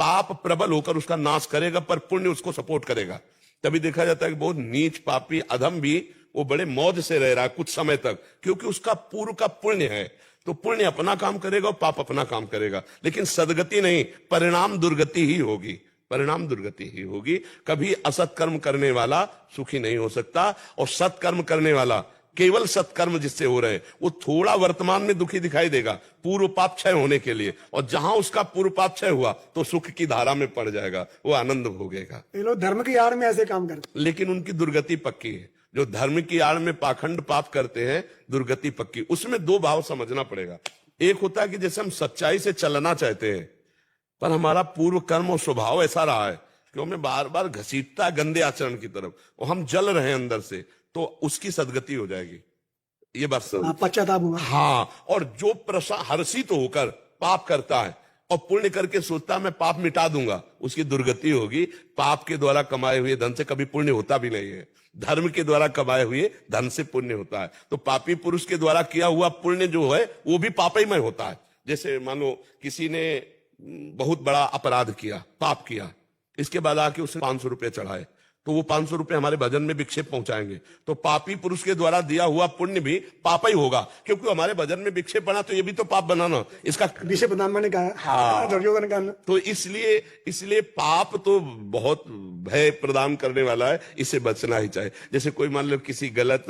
पाप प्रबल होकर उसका नाश करेगा, पर पुण्य उसको सपोर्ट करेगा। तभी देखा जाता है कि बहुत नीच पापी अधम भी वो बड़े मौज से रह रहा है कुछ समय तक, क्योंकि उसका पूर्व का पुण्य है। तो पुण्य अपना काम करेगा और पाप अपना काम करेगा, लेकिन सदगति नहीं, परिणाम दुर्गति ही होगी, परिणाम दुर्गति ही होगी। कभी असत कर्म करने वाला सुखी नहीं हो सकता, और सत्कर्म करने वाला, केवल सत्कर्म जिससे हो रहे वो थोड़ा वर्तमान में दुखी दिखाई देगा पूर्व पाप क्षय होने के लिए, और जहां उसका पूर्व पाप क्षय हुआ तो सुख की धारा में पड़ जाएगा, वो आनंद भोगेगा। ये लोग धर्म की आड़ में ऐसे काम करते लेकिन उनकी दुर्गति पक्की है। जो धर्म की आड़ में पाखंड पाप करते हैं, दुर्गति पक्की। उसमें दो भाव समझना पड़ेगा। एक होता है कि जैसे हम सच्चाई से चलना चाहते हैं, पर हमारा पूर्व कर्म और स्वभाव ऐसा रहा है कि हमें बार बार घसीटता है गंदे आचरण की तरफ, और हम जल रहे हैं अंदर से, तो उसकी सदगति हो जाएगी। ये बात समझ। पश्चाताप हुआ। हाँ, और जो हर्षित होकर पाप करता है और पुण्य करके सोचता है मैं पाप मिटा दूंगा, उसकी दुर्गति होगी। पाप के द्वारा कमाए हुए धन से कभी पुण्य होता भी नहीं है, धर्म के द्वारा कमाए हुए धन से पुण्य होता है। तो पापी पुरुष के द्वारा किया हुआ पुण्य जो है वो भी पापमय होता है। जैसे मानो किसी ने बहुत बड़ा अपराध किया, पाप किया, इसके बाद आके उसने 500 रुपये चढ़ाए, तो वो 500 रुपये हमारे भजन में विक्षेप पहुंचाएंगे, तो पापी पुरुष के द्वारा दिया हुआ पुण्य भी पाप ही होगा, क्योंकि हमारे भजन में विक्षेप बना, तो ये भी तो पाप बनाना, इसका विषय प्रधान ने कहा। हाँ, तो इसलिए पाप तो बहुत भय प्रदान करने वाला है, इससे बचना ही चाहिए। जैसे कोई मान लो किसी गलत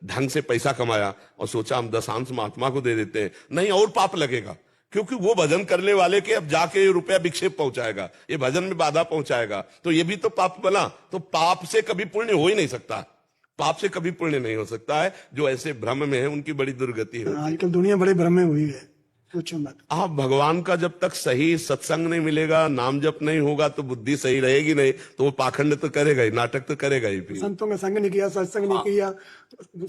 ढंग से पैसा कमाया और सोचा हम दशांश महात्मा को दे देते हैं, नहीं, और पाप लगेगा, क्योंकि वो भजन करने वाले के अब जाके रुपया विक्षेप पहुंचाएगा, ये भजन में बाधा पहुंचाएगा, तो ये भी तो पाप बना। तो पाप से कभी पुण्य हो ही नहीं सकता, पाप से कभी पुण्य नहीं हो सकता है। जो ऐसे भ्रम में है उनकी बड़ी दुर्गति है। आजकल दुनिया बड़े भ्रम में हुई है, पूछो मत। आप भगवान का जब तक सही सत्संग नहीं मिलेगा, नाम जप नहीं होगा, तो बुद्धि सही रहेगी नहीं, तो वो पाखंड तो करेगा ही, नाटक तो करेगा ही। संतों का संग नहीं किया, सत्संग नहीं किया,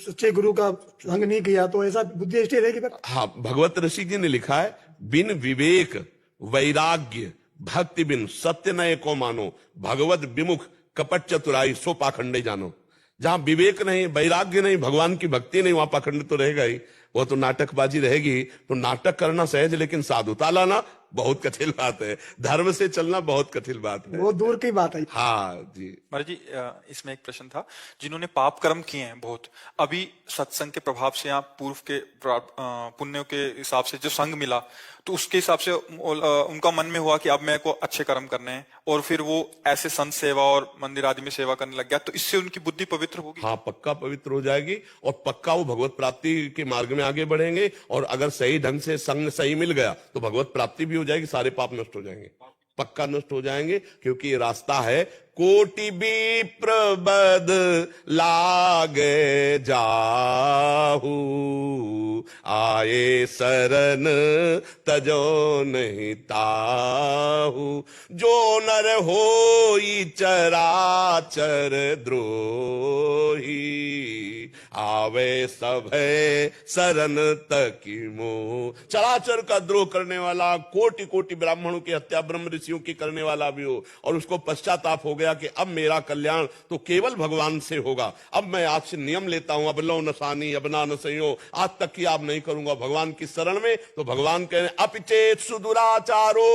सच्चे गुरु का संग नहीं किया, तो ऐसा बुद्धि स्थिर रहेगी। हाँ, भगवत ऋषि जी ने लिखा है, बिन विवेक वैराग्य भक्ति बिन सत्य नये को मानो, भगवत विमुख कपट चतुराई सो पाखंडे जानो। जहां विवेक नहीं, वैराग्य नहीं, भगवान की भक्ति नहीं, वहां पाखंड तो रहेगा ही, वो तो नाटकबाजी रहेगी। तो नाटक करना सहज, लेकिन साधुता लाना बहुत कठिन बात है, धर्म से चलना बहुत कठिन बात है, वो दूर की बात है। हाँ जी। महाराज जी, इसमें एक प्रश्न था, जिन्होंने पाप कर्म किए हैं बहुत, अभी सत्संग के प्रभाव से या पूर्व के पुण्यों के हिसाब से जो संग मिला, तो उसके हिसाब से उनका मन में हुआ कि अब मेरे को अच्छे कर्म करने हैं, और फिर वो ऐसे संत सेवा और मंदिर आदि में सेवा करने लग गया, तो इससे उनकी बुद्धि पवित्र होगी? हाँ, पक्का पवित्र हो जाएगी, और पक्का वो भगवत प्राप्ति के मार्ग में आगे बढ़ेंगे। और अगर सही ढंग से संग सही मिल गया तो भगवत प्राप्ति भी हो जाएगी, सारे पाप नष्ट हो जाएंगे, पक्का नष्ट हो जाएंगे। क्योंकि ये रास्ता है, कोटि विप्र बद लागे जाहू, आए शरण तजो नहीं ताहू, जो नर होई चराचर द्रोही, आवे सभे शरण तकी मोह। चराचर का द्रोह करने वाला, कोटि कोटि ब्राह्मणों की हत्या ब्रह्म ऋषियों की करने वाला भी हो, और उसको पश्चाताप हो गया कि अब मेरा कल्याण तो केवल भगवान से होगा, अब मैं आपसे नियम लेता हूं, अब लो नसानी अब ना नसयो, आज तक की आप नहीं करूंगा भगवान की शरण में। तो भगवान कह रहे अपिचेत सुदुराचारो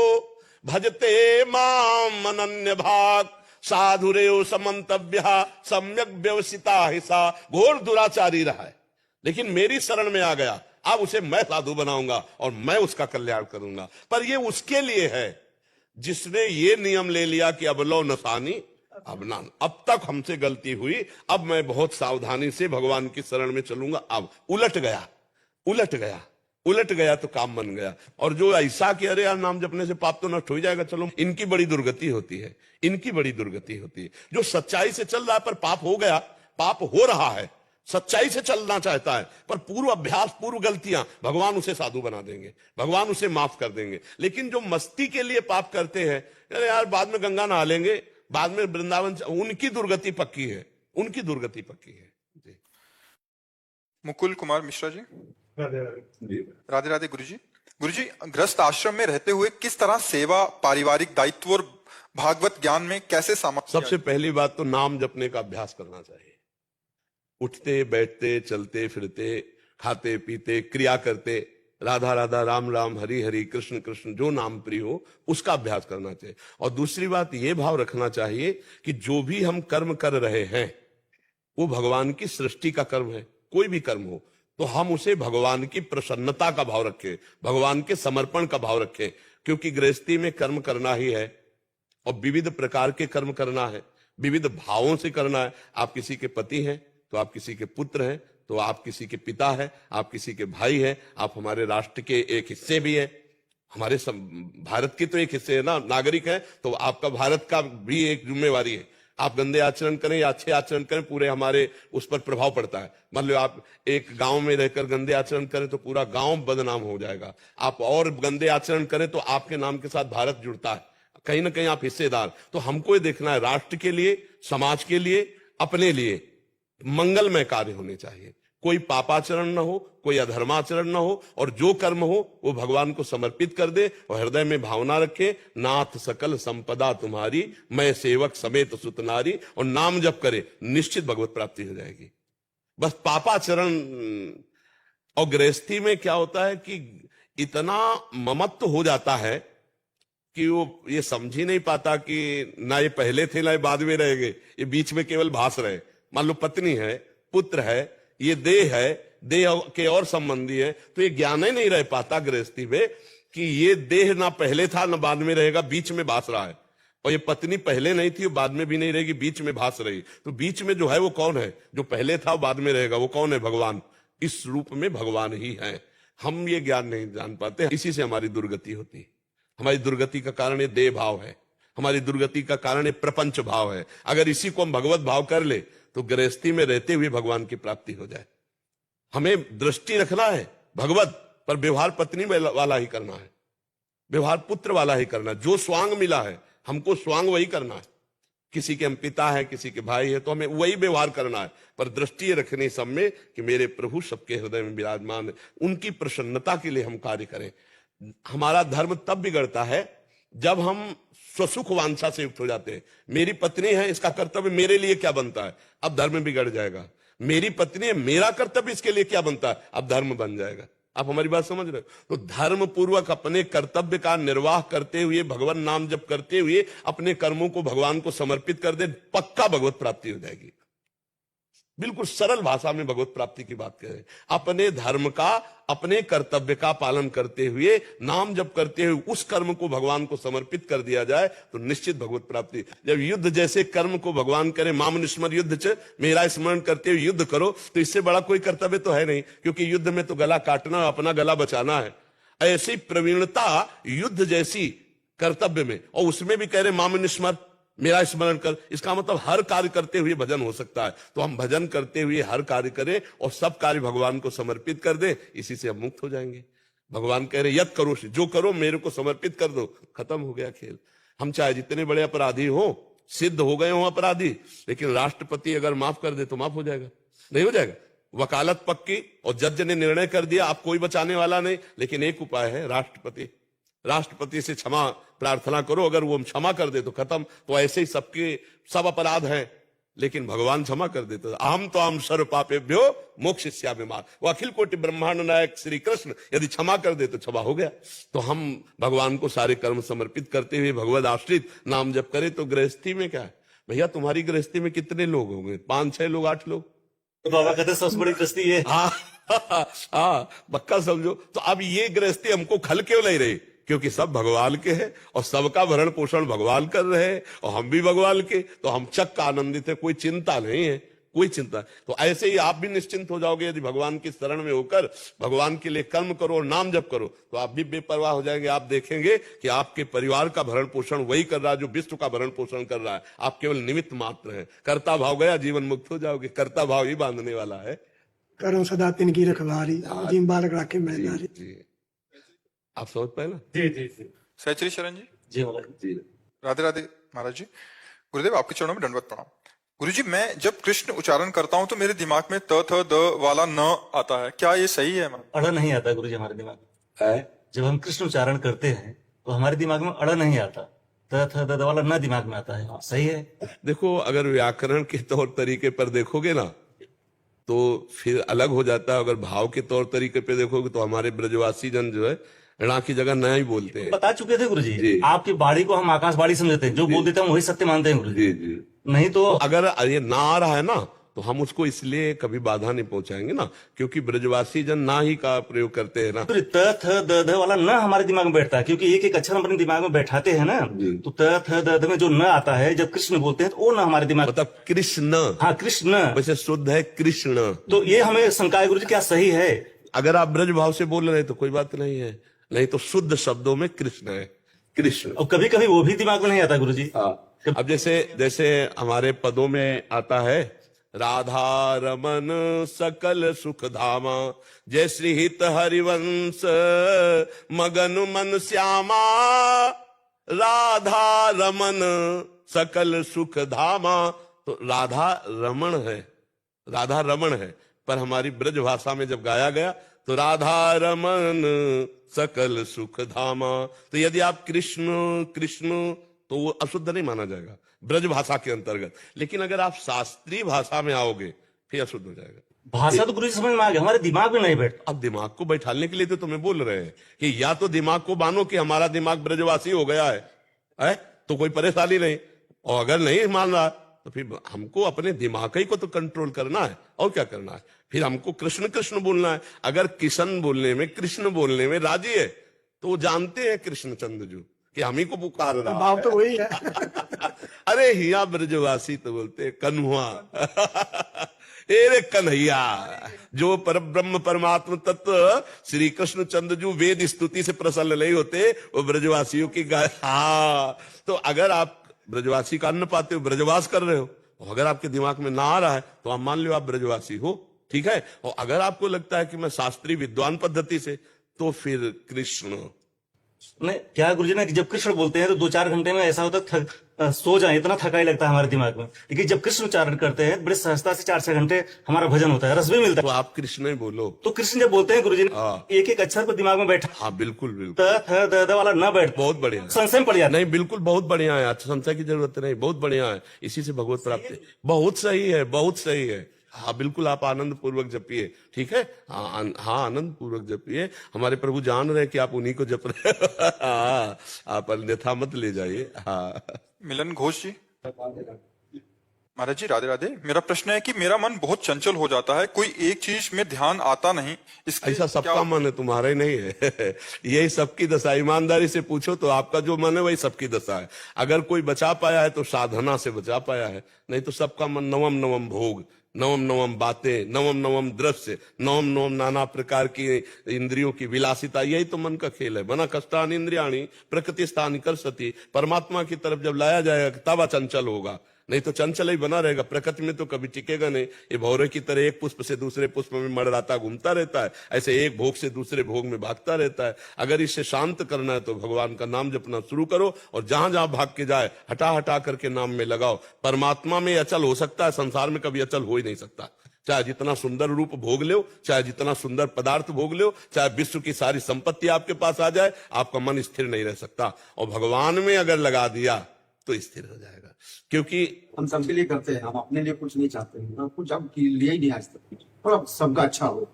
भजते माम अनन्य भाग, साधुरेव समंतव्य सम्यक व्यवसिता हिसा। घोर दुराचारी रहा है, लेकिन मेरी शरण में आ गया, अब उसे मैं साधु बनाऊंगा और मैं उसका कल्याण करूंगा। पर ये उसके लिए है जिसने ये नियम ले लिया कि अब लो नसानी अब ना, अब तक हमसे गलती हुई, अब मैं बहुत सावधानी से भगवान की शरण में चलूंगा। अब उलट गया, उलट गया, उलट गया तो काम बन गया। और जो ऐसा कि अरे यार नाम जपने से पाप तो नष्ट हो जाएगा, चलो, इनकी बड़ी दुर्गति होती है, इनकी बड़ी दुर्गति होती है। जो सच्चाई से चल रहा है पर पाप हो गया, पाप हो रहा है, सच्चाई से चलना चाहता है पर पूर्व अभ्यास पूर्व गलतियां, भगवान उसे साधु बना देंगे, भगवान उसे माफ कर देंगे। लेकिन जो मस्ती के लिए पाप करते हैं, अरे यार बाद में गंगा नहा लेंगे, बाद में वृंदावन, उनकी दुर्गति पक्की है, उनकी दुर्गति पक्की है जी। मुकुल कुमार मिश्रा जी, राधे राधे। गुरु जी, गृहस्थ आश्रम में रहते हुए किस तरह सेवा, पारिवारिक दायित्व और भागवत ज्ञान में कैसे सामर्थ्य? सबसे पहली बात तो नाम जपने का अभ्यास करना चाहिए। उठते बैठते चलते फिरते खाते पीते क्रिया करते राधा राधा, राम राम, हरि हरि, कृष्ण कृष्ण, जो नाम प्रिय हो उसका अभ्यास करना चाहिए। और दूसरी बात ये भाव रखना चाहिए कि जो भी हम कर्म कर रहे हैं वो भगवान की सृष्टि का कर्म है। कोई भी कर्म हो तो हम उसे भगवान की प्रसन्नता का भाव रखें, भगवान के समर्पण का भाव रखें, क्योंकि गृहस्थी में कर्म करना ही है और विविध प्रकार के कर्म करना है, विविध भावों से करना है। आप किसी के पति हैं तो आप किसी के पुत्र हैं, तो आप किसी के पिता हैं, आप किसी के भाई हैं, आप हमारे राष्ट्र के एक हिस्से भी हैं, हमारे भारत के तो एक हिस्से है ना, नागरिक हैं, तो आपका भारत का भी एक जिम्मेवारी है। आप गंदे आचरण करें या अच्छे आचरण करें, पूरे हमारे उस पर प्रभाव पड़ता है। मान लो आप एक गांव में रहकर गंदे आचरण करें तो पूरा गांव बदनाम हो जाएगा। आप और गंदे आचरण करें तो आपके नाम के साथ भारत जुड़ता है, कहीं ना कहीं आप हिस्सेदार। तो हमको ये देखना है, राष्ट्र के लिए, समाज के लिए, अपने लिए मंगलमय कार्य होने चाहिए। कोई पापाचरण न हो, कोई अधर्माचरण न हो, और जो कर्म हो वो भगवान को समर्पित कर दे और हृदय में भावना रखे, नाथ सकल संपदा तुम्हारी, मैं सेवक समेत सुत नारी, और नाम जप करे, निश्चित भगवत प्राप्ति हो जाएगी। बस पापाचरण। और गृहस्थी में क्या होता है कि इतना ममत्व हो जाता है कि वो ये समझ ही नहीं पाता कि ना ये पहले थे ना ये बाद में रहेंगे, ये बीच में केवल भास रहे। मान लो पत्नी है, पुत्र है, ये देह है, देह के और संबंधी है, तो ये ज्ञान ही नहीं रह पाता गृहस्थी में कि ये देह ना पहले था ना बाद में रहेगा, बीच में भास रहा है। और ये पत्नी पहले नहीं थी, बाद में भी नहीं रहेगी, बीच में भास रही। तो बीच में जो है वो कौन है? जो पहले था बाद में रहेगा, वो कौन है? भगवान। इस रूप में भगवान ही है। हम ये ज्ञान नहीं जान पाते, इसी से हमारी दुर्गति होती है। हमारी दुर्गति का कारण ये देह भाव है, हमारी दुर्गति का कारण ये प्रपंच भाव है। अगर इसी को हम भगवत भाव कर ले तो गृहस्थी में रहते हुए भगवान की प्राप्ति हो जाए। हमें दृष्टि रखना है भगवत पर, व्यवहार पत्नी वाला ही करना है, व्यवहार पुत्र वाला ही करना है। जो स्वांग मिला है हमको स्वांग वही करना है। किसी के हम पिता है, किसी के भाई है, तो हमें वही व्यवहार करना है, पर दृष्टि रखनी सब में कि मेरे प्रभु सबके हृदय में विराजमान है, उनकी प्रसन्नता के लिए हम कार्य करें। हमारा धर्म तब बिगड़ता है जब हम स्वसुख वांछा से युक्त हो जाते हैं। मेरी पत्नी है, इसका कर्तव्य मेरे लिए क्या बनता है, अब धर्म बिगड़ जाएगा। मेरी पत्नी है, मेरा कर्तव्य इसके लिए क्या बनता है, अब धर्म बन जाएगा। आप हमारी बात समझ रहे हो? तो धर्म पूर्वक अपने कर्तव्य का निर्वाह करते हुए, भगवान नाम जप करते हुए अपने कर्मों को भगवान को समर्पित कर दे, पक्का भगवत प्राप्ति हो जाएगी। बिल्कुल सरल भाषा में भगवत प्राप्ति की बात करें। अपने धर्म का, अपने कर्तव्य का पालन करते हुए, नाम जप करते हुए उस कर्म को भगवान को समर्पित कर दिया जाए तो निश्चित भगवत प्राप्ति। जब युद्ध जैसे कर्म को भगवान करे, माम निस्मर युद्ध च, मेरा स्मरण करते हुए युद्ध करो, तो इससे बड़ा कोई कर्तव्य तो है नहीं, क्योंकि युद्ध में तो गला काटना, अपना गला बचाना है। ऐसी प्रवीणता युद्ध जैसी कर्तव्य में, और उसमें भी कह रहे माम निस्मर, मेरा स्मरण कर। इसका मतलब हर कार्य करते हुए भजन हो सकता है। तो हम भजन करते हुए हर कार्य करें और सब कार्य भगवान को समर्पित कर दें, इसी से हम मुक्त हो जाएंगे। भगवान कह रहे यत करो, जो करो मेरे को समर्पित कर दो, खत्म हो गया खेल। हम चाहे जितने बड़े अपराधी हो, सिद्ध हो गए हो अपराधी, लेकिन राष्ट्रपति अगर माफ कर दे तो माफ हो जाएगा? नहीं हो जाएगा। वकालत पक्की और जज ने निर्णय कर दिया, आप कोई बचाने वाला नहीं। लेकिन एक उपाय है, राष्ट्रपति। राष्ट्रपति से क्षमा प्रार्थना करो, अगर वो क्षमा कर दे तो खत्म। तो ऐसे ही सबके सब अपराध हैं, लेकिन भगवान क्षमा कर देते। अहम तो हम सर्व पापेभ्यो मोक्षयिष्यामि मां। वो अखिल कोटि ब्रह्मांड नायक श्री कृष्ण यदि क्षमा कर दे तो क्षमा हो गया। तो हम भगवान को सारे कर्म समर्पित करते हुए भगवद आश्रित नाम जप करें। तो गृहस्थी में क्या है भैया, तुम्हारी गृहस्थी में कितने लोग होंगे? 5-6 लोग, 8 लोग। तो बाबा कहते सबसे बड़ी गृहस्थी है। हाँ, पक्का समझो। तो अब ये गृहस्थी हमको खल क्यों नहीं रही? क्योंकि सब भगवान के हैं और सबका भरण पोषण भगवान कर रहे हैं और हम भी भगवान के, तो हम चक्क आनंदित है, कोई चिंता नहीं है, कोई चिंता। तो ऐसे ही आप भी निश्चिंत हो जाओगे यदि भगवान की शरण में होकर भगवान के लिए कर्म करो और नाम जप करो, तो आप भी बेपरवाह हो जाएंगे। आप देखेंगे कि आपके परिवार का भरण पोषण वही कर रहा है जो विश्व का भरण पोषण कर रहा है। आप केवल निमित्त मात्र हैं। कर्ता भाव गया, जीवन मुक्त हो जाओगे। कर्ता भाव ही बांधने वाला है। करो सदा तिनकी रखवारी, जिम बालक राखे मैदारी। जी, आप समझ पाए ना? जी जी जी सहचरी शरण जी। जी महाराज जी। राधे राधे महाराज जी। गुरुदेव आपके चरणों में दंडवत प्रणाम। गुरुजी, मैं जब कृष्ण उच्चारण करता हूँ तो मेरे दिमाग में त थ द वाला न आता है, क्या ये सही है? अड़ा नहीं आता गुरु जी हमारे दिमाग में। जब हम कृष्ण उच्चारण करते हैं तो हमारे दिमाग में अड़ा नहीं आता, त थ द वाला न दिमाग में आता है। सही है। देखो, अगर व्याकरण के तौर तरीके पर देखोगे ना तो फिर अलग हो जाता है। अगर भाव के तौर तरीके पे देखोगे तो हमारे ब्रजवासी जन जो है णा की जगह नया ही बोलते हैं। बता चुके थे गुरुजी, जी। आपकी बाड़ी को हम आकाशवाणी समझते हैं, जो बोल देते हैं हम वही सत्य मानते हैं गुरुजी। जी जी। नहीं तो अगर ये ना आ रहा है ना तो हम उसको इसलिए कभी बाधा नहीं पहुंचाएंगे ना, क्योंकि ब्रजवासी जन ना ही का प्रयोग करते हैं ना। फिर त थ द ध वाला न हमारे दिमाग में बैठता है, क्योंकि एक एक अक्षर हम अपने दिमाग में बैठाते हैं ना। तो त थ द ध में जो न आता है, जब कृष्ण बोलते हैं तो वो न हमारे दिमाग। मतलब कृष्ण, हाँ, कृष्ण, वैसे शुद्ध है कृष्ण। तो ये हमें शंका है गुरुजी, क्या सही है? अगर आप ब्रज भाव से बोल रहे हैं तो कोई बात नहीं है, नहीं तो शुद्ध शब्दों में कृष्ण है, कृष्ण। और कभी कभी वो भी दिमाग में नहीं आता गुरुजी। अब जैसे जैसे हमारे पदों में आता है, राधा रमन सकल सुख धामा, जय श्री हित हरिवंश मगन मन श्यामा, राधा रमन सकल सुख धामा। तो राधा रमण है, राधा रमण है, पर हमारी ब्रज भाषा में जब गाया गया तो राधा रमन सकल सुख धामा। तो यदि आप कृष्ण कृष्ण तो वो अशुद्ध नहीं माना जाएगा ब्रज भाषा के अंतर्गत, लेकिन अगर आप शास्त्रीय भाषा में आओगे फिर अशुद्ध हो जाएगा। भाषा तो गुरुजी समझ में आ गया, हमारे दिमाग में नहीं बैठता। अब दिमाग को बैठाने के लिए तो तुम्हें बोल रहे हैं कि या तो दिमाग को मानो कि हमारा दिमाग ब्रजवासी हो गया है तो कोई परेशानी नहीं, और अगर नहीं मान रहा तो फिर हमको अपने दिमाग ही को तो कंट्रोल करना है, और क्या करना है, फिर हमको कृष्ण कृष्ण बोलना है। अगर किशन बोलने में, कृष्ण बोलने में राजी है तो वो जानते हैं कृष्णचंद्र जी कि हम ही को पुकार रहा भाव तो वही है। अरे हिया ब्रजवासी तो बोलते हैं कन्हुआ रे कन्हैया, जो पर ब्रह्म परमात्म तत्व श्री कृष्ण चंद्र जी वेद स्तुति से प्रसन्न नहीं होते, वो ब्रजवासियों की गाय। हाँ, तो अगर आप ब्रजवासी का अन्न पाते हो, ब्रजवास कर रहे हो, और अगर आपके दिमाग में ना आ रहा है तो आप मान लो आप ब्रजवासी हो, ठीक है। और अगर आपको लगता है कि मैं शास्त्रीय विद्वान पद्धति से, तो फिर कृष्ण। नहीं, क्या गुरुजी ना कि जब कृष्ण बोलते हैं तो 2-4 घंटे में ऐसा होता है सो जाए, इतना थकाई लगता है हमारे दिमाग में। लेकिन जब कृष्ण उच्चारण करते हैं बड़े सहजता से 4-6 घंटे हमारा भजन होता है, रस भी मिलता तो है। आप कृष्ण ही बोलो। तो कृष्ण जब बोलते हैं गुरुजी, हाँ। एक एक अक्षर पर दिमाग में बैठा, हाँ बिल्कुल बिल्कुल, त थ द द वाला न बैठ, बहुत बढ़िया, संशय में पड़ जाता है। नहीं बिल्कुल बहुत बढ़िया है, संशय की जरूरत नहीं, बहुत बढ़िया है, इसी से भगवत प्राप्ति। बहुत सही है, बहुत सही है। हाँ बिल्कुल, आप आनंद पूर्वक जपिए, ठीक है। हाँ आनंद पूर्वक जपिए, हमारे प्रभु जान रहे कि आप उन्हीं को जप रहे हैं। हाँ, आप अन्यथा मत ले जाइए। हाँ मिलन घोष जी। महाराज जी राधे राधे। मेरा प्रश्न है कि मेरा मन बहुत चंचल हो जाता है, कोई एक चीज में ध्यान आता नहीं, इसके ऐसा सबका क्या- मन है, तुम्हारा ही नहीं है। यही सबकी दशा, ईमानदारी से पूछो तो आपका जो मन है वही सबकी दशा है। अगर कोई बचा पाया है तो साधना से बचा पाया है, नहीं तो सबका मन नवम नवम भोग, नवम नवम बातें, नवम नवम दृश्य, नवम नवम नाना प्रकार की इंद्रियों की विलासिता, यही तो मन का खेल है। बना कष्टानि इंद्रियाणि प्रकृति स्थानि कर्षति, परमात्मा की तरफ जब लाया जाएगा तब अचंचल होगा, नहीं तो चंचल ही बना रहेगा। प्रकृति में तो कभी टिकेगा नहीं। ये भौरे की तरह एक पुष्प से दूसरे पुष्प में मड़राता घूमता रहता है, ऐसे एक भोग से दूसरे भोग में भागता रहता है। अगर इसे शांत करना है तो भगवान का नाम जपना शुरू करो, और जहां जहां भाग के जाए हटा हटा करके नाम में लगाओ। परमात्मा में अचल हो सकता है, संसार में कभी अचल हो ही नहीं सकता। चाहे जितना सुंदर रूप भोग लो, चाहे जितना सुंदर पदार्थ भोग लो, चाहे विश्व की सारी संपत्ति आपके पास आ जाए, आपका मन स्थिर नहीं रह सकता। और भगवान में अगर लगा दिया तो स्थिर हो जाएगा, क्योंकि हम सबके लिए करते हैं, हम अपने लिए कुछ नहीं चाहते हैं, हम कुछ हम लिए ही नहीं आज तक, थोड़ा सबका अच्छा हो।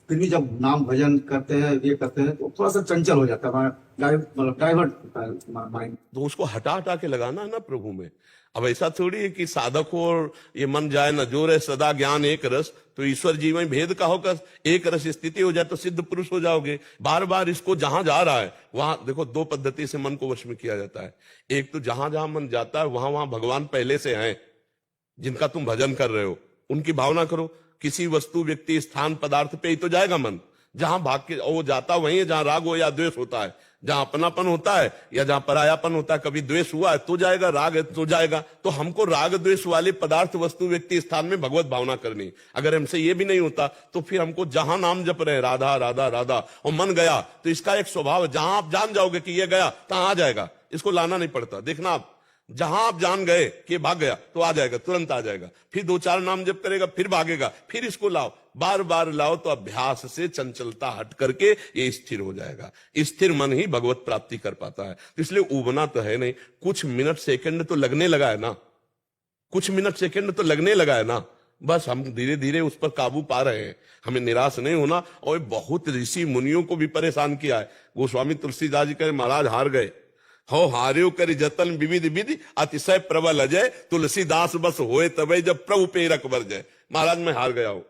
फिर भी जब नाम भजन करते हैं, ये करते हैं, तो थोड़ा सा चंचल हो जाता है हमारा, मतलब डाइवर्ट होता है माइंड। तो उसको हटा हटा के लगाना है ना प्रभु में। अब ऐसा थोड़ी है कि साधक हो और ये मन जाए न जोर है सदा ज्ञान एक रस, तो ईश्वर जीवन भेद का होकर एक रस स्थिति हो जाए तो सिद्ध पुरुष हो जाओगे। बार बार इसको जहां जा रहा है वहां देखो, 2 पद्धति से मन को वश में किया जाता है। एक तो जहां जहां मन जाता है वहां वहां भगवान पहले से हैं, जिनका तुम भजन कर रहे हो, उनकी भावना करो। किसी वस्तु व्यक्ति स्थान पदार्थ पे ही तो जाएगा मन, जहां भाग के वो जाता वहीं है जहां राग हो या द्वेष होता है, जहां अपनापन होता है या जहां परायापन होता है। कभी द्वेष हुआ है तो जाएगा, राग है तो जाएगा। तो हमको राग द्वेष वाले पदार्थ वस्तु व्यक्ति स्थान में भगवत भावना करनी। अगर हमसे ये भी नहीं होता तो फिर हमको जहां नाम जप रहे हैं राधा राधा राधा, और मन गया तो इसका एक स्वभाव है, जहां आप जान जाओगे कि ये गया तहां आ जाएगा, इसको लाना नहीं पड़ता। देखना आप जहां आप जान गए कि भाग गया तो आ जाएगा, तुरंत आ जाएगा। फिर 2-4 नाम जप करेगा, फिर भागेगा, फिर इसको लाओ, बार बार लाओ, तो अभ्यास से चंचलता हट करके ये स्थिर हो जाएगा। स्थिर मन ही भगवत प्राप्ति कर पाता है। तो इसलिए उबना तो है नहीं, कुछ मिनट सेकंड तो लगने लगा है ना, कुछ मिनट सेकंड तो लगने लगा है ना। बस हम धीरे धीरे उस पर काबू पा रहे हैं, हमें निराश नहीं होना। और बहुत ऋषि मुनियों को भी परेशान किया है। गोस्वामी तुलसीदास जी कहे महाराज हार गए हो, हार्यो करी जतन विविध विधि अतिशय प्रबल अजय, तुलसीदास बस होए तबे जब प्रभु पे रकबर जय। महाराज मैं हार गया हूं,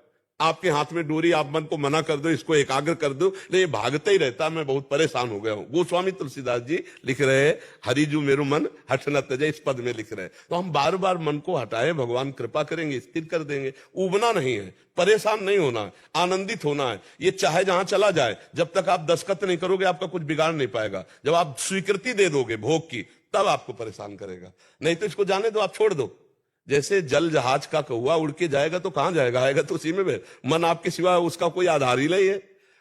आपके हाथ में डोरी, आप मन को मना कर दो, इसको एकाग्र कर दो, लेकिन ये भागते ही रहता, मैं बहुत परेशान हो गया हूं। गोस्वामी तुलसीदास जी लिख रहे हैं हरिजू मेरु मन हठ न तजय, इस पद में लिख रहे हैं। तो हम बार बार मन को हटाए, भगवान कृपा करेंगे, स्थिर कर देंगे। उबना नहीं है, परेशान नहीं होना है, आनंदित होना है। ये चाहे जहां चला जाए, जब तक आप दस्तखत नहीं करोगे आपका कुछ बिगाड़ नहीं पाएगा। जब आप स्वीकृति दे दोगे भोग की, तब आपको परेशान करेगा, नहीं तो इसको जाने दो, आप छोड़ दो। जैसे जल जहाज का कौवा उड़ के जाएगा तो कहां जाएगा, आएगा तो उसी में बैठ। मन आपके सिवा उसका कोई आधार ही नहीं है,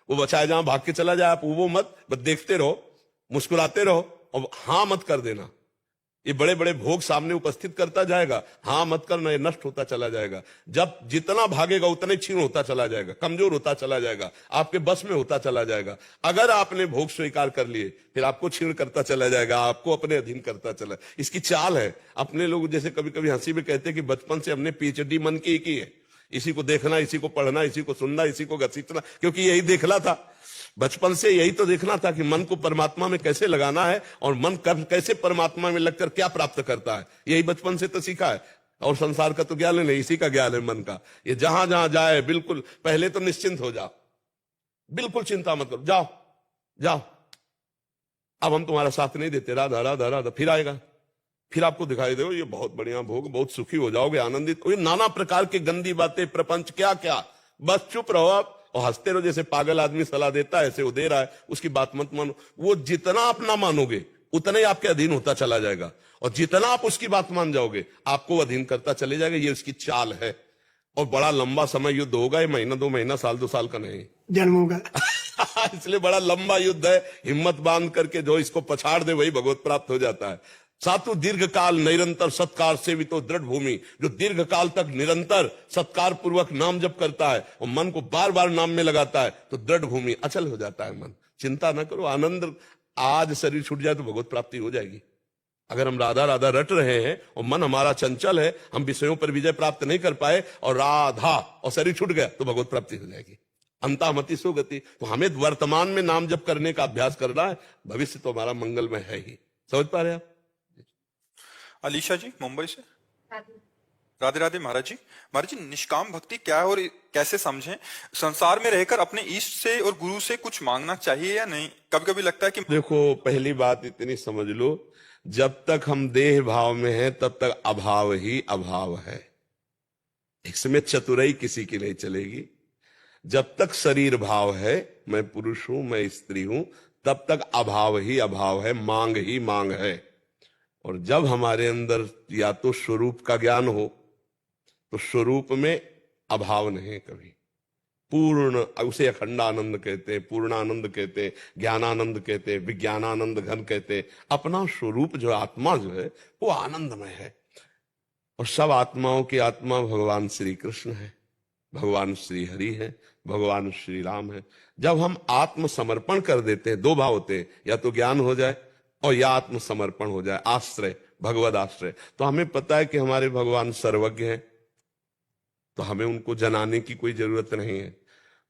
वो बचाए जहां भाग के चला जाए, आप वो मत, बस देखते रहो, मुस्कुराते रहो और हाँ मत कर देना। ये बड़े बड़े भोग सामने उपस्थित करता जाएगा, हाँ मत करना, ये नष्ट होता चला जाएगा। जब जितना भागेगा उतना क्षीण होता चला जाएगा, कमजोर होता चला जाएगा, आपके बस में होता चला जाएगा। अगर आपने भोग स्वीकार कर लिए, फिर आपको क्षीण करता चला जाएगा, आपको अपने अधीन करता चला। इसकी चाल है। अपने लोग जैसे कभी कभी हंसी में कहते हैं कि बचपन से हमने पीएचडी मन की है, इसी को देखना, इसी को पढ़ना, इसी को सुनना, इसी को घसीटना, क्योंकि यही देखना था बचपन से, यही तो देखना था कि मन को परमात्मा में कैसे लगाना है और मन कैसे परमात्मा में लगकर क्या प्राप्त करता है। यही बचपन से तो सीखा है। और संसार का तो ज्ञान नहीं, इसी का ज्ञान है मन का। ये जहां जहां जाए बिल्कुल पहले तो निश्चिंत हो जाओ, बिल्कुल चिंता मत करो, जाओ जाओ, अब हम तुम्हारा साथ नहीं देते, राधा राधा राधा, फिर आएगा, फिर आपको दिखाई दे ये बहुत बढ़िया भोग, बहुत सुखी हो जाओगे, आनंदित। नाना प्रकार की गंदी बातें, प्रपंच, क्या क्या, बस चुप रहो आप और हंसते रहो। जैसे पागल आदमी सलाह देता है, ऐसे वो दे रहा है, उसकी बात मत मानो। वो जितना आप ना मानोगे उतना ही आपके अधीन होता चला जाएगा, और जितना आप उसकी बात मान जाओगे आपको अधीन करता चले जाएगा। ये उसकी चाल है। और बड़ा लंबा समय युद्ध होगा, ये महीना 2 महीना, साल 2 साल का नहीं, जन्म होगा। इसलिए बड़ा लंबा युद्ध है। हिम्मत बांध करके जो इसको पछाड़ दे वही भगवत प्राप्त हो जाता है। सातु दीर्घ काल निरंतर सत्कार सेवितो दृढ़ भूमि, जो दीर्घ काल तक निरंतर सत्कार पूर्वक नाम जप करता है और मन को बार बार नाम में लगाता है तो दृढ़ भूमि, अचल हो जाता है मन। चिंता ना करो, आनंद। आज शरीर छूट जाए तो भगवत प्राप्ति हो जाएगी। अगर हम राधा राधा रट रहे हैं और मन हमारा चंचल है, हम विषयों पर विजय प्राप्त नहीं कर पाए और राधा और शरीर छूट गया तो भगवत प्राप्ति हो जाएगी। अंतामति सुगति। तो हमें वर्तमान में नाम जप करने का अभ्यास करना है, भविष्य तो हमारा मंगलमय है ही। समझ पा रहे आप? अलीशा जी मुंबई से। राधे राधे महाराज जी। महाराज जी, निष्काम भक्ति क्या है और कैसे समझें? संसार में रहकर अपने इष्ट से और गुरु से कुछ मांगना चाहिए या नहीं? कभी कभी लगता है कि देखो, पहली बात इतनी समझ लो, जब तक हम देह भाव में हैं तब तक अभाव ही अभाव है। इसमें चतुराई किसी की नहीं चलेगी। जब तक शरीर भाव है, मैं पुरुष हूं, मैं स्त्री हूं, तब तक अभाव ही अभाव है, मांग ही मांग है। और जब हमारे अंदर या तो स्वरूप का ज्ञान हो तो स्वरूप में अभाव नहीं है कभी। पूर्ण, उसे अखंडानंद कहते हैं, पूर्णानंद कहते हैं, ज्ञानानंद कहते हैं, विज्ञानानंद घन कहते हैं। अपना स्वरूप जो आत्मा जो है वो आनंदमय है। और सब आत्माओं की आत्मा भगवान श्री कृष्ण है, भगवान श्री हरि है, भगवान श्री राम है। जब हम आत्मसमर्पण कर देते हैं, 2 भाव होते हैं, या तो ज्ञान हो जाए और या आत्मसमर्पण हो जाए, आश्रय, भगवद आश्रय। तो हमें पता है कि हमारे भगवान सर्वज्ञ हैं, तो हमें उनको जनाने की कोई जरूरत नहीं है।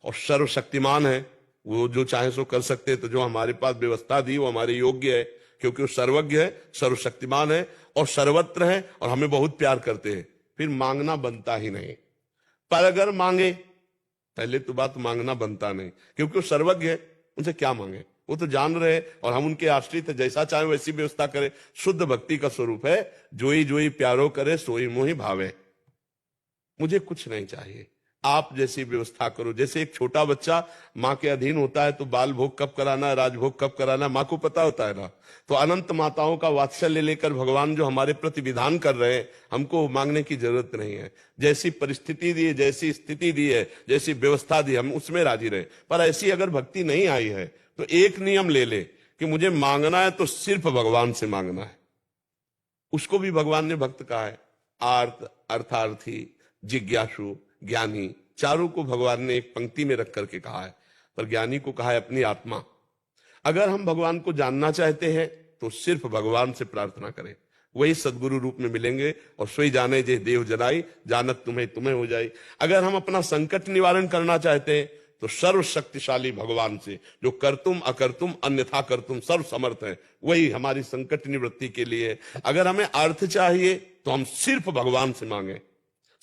और सर्वशक्तिमान है, वो जो चाहे सो कर सकते हैं। तो जो हमारे पास व्यवस्था दी वो हमारे योग्य है, क्योंकि वो सर्वज्ञ है, सर्वशक्तिमान है और सर्वत्र है और हमें बहुत प्यार करते हैं। फिर मांगना बनता ही नहीं। पर अगर मांगे, पहले तो बात मांगना बनता नहीं, क्योंकि वो सर्वज्ञ है, उनसे क्या मांगे, वो तो जान रहे हैं और हम उनके आश्रित है। जैसा चाहे वैसी व्यवस्था करे। शुद्ध भक्ति का स्वरूप है, जोई जोई प्यारो करे सोई मोहि भावे। मुझे कुछ नहीं चाहिए, आप जैसी व्यवस्था करो। जैसे एक छोटा बच्चा माँ के अधीन होता है तो बाल भोग कब कराना है, राजभोग कब कराना है, माँ को पता होता है ना। तो अनंत माताओं का वात्सल्य लेकर भगवान जो हमारे प्रति विधान कर रहे हैं, हमको मांगने की जरूरत नहीं है। जैसी परिस्थिति दी है, जैसी स्थिति दी है, जैसी व्यवस्था दी, हम उसमें राजी रहे। पर ऐसी अगर भक्ति नहीं आई है तो एक नियम ले ले कि मुझे मांगना है तो सिर्फ भगवान से मांगना है। उसको भी भगवान ने भक्त कहा है। आर्त, अर्थार्थी, जिज्ञासु, ज्ञानी, चारों को भगवान ने एक पंक्ति में रख करके कहा है। पर ज्ञानी को कहा है अपनी आत्मा। अगर हम भगवान को जानना चाहते हैं तो सिर्फ भगवान से प्रार्थना करें। वही सदगुरु रूप में मिलेंगे। और सोई जाने जे देव जनाई, जानत तुम्हें तुम्हें हो जाए। अगर हम अपना संकट निवारण करना चाहते हैं तो सर्वशक्तिशाली भगवान से, जो करतुम अकर्तुम अन्यथा करतुम सर्व समर्थ है, वही हमारी संकट निवृत्ति के लिए। अगर हमें अर्थ चाहिए तो हम सिर्फ भगवान से मांगे,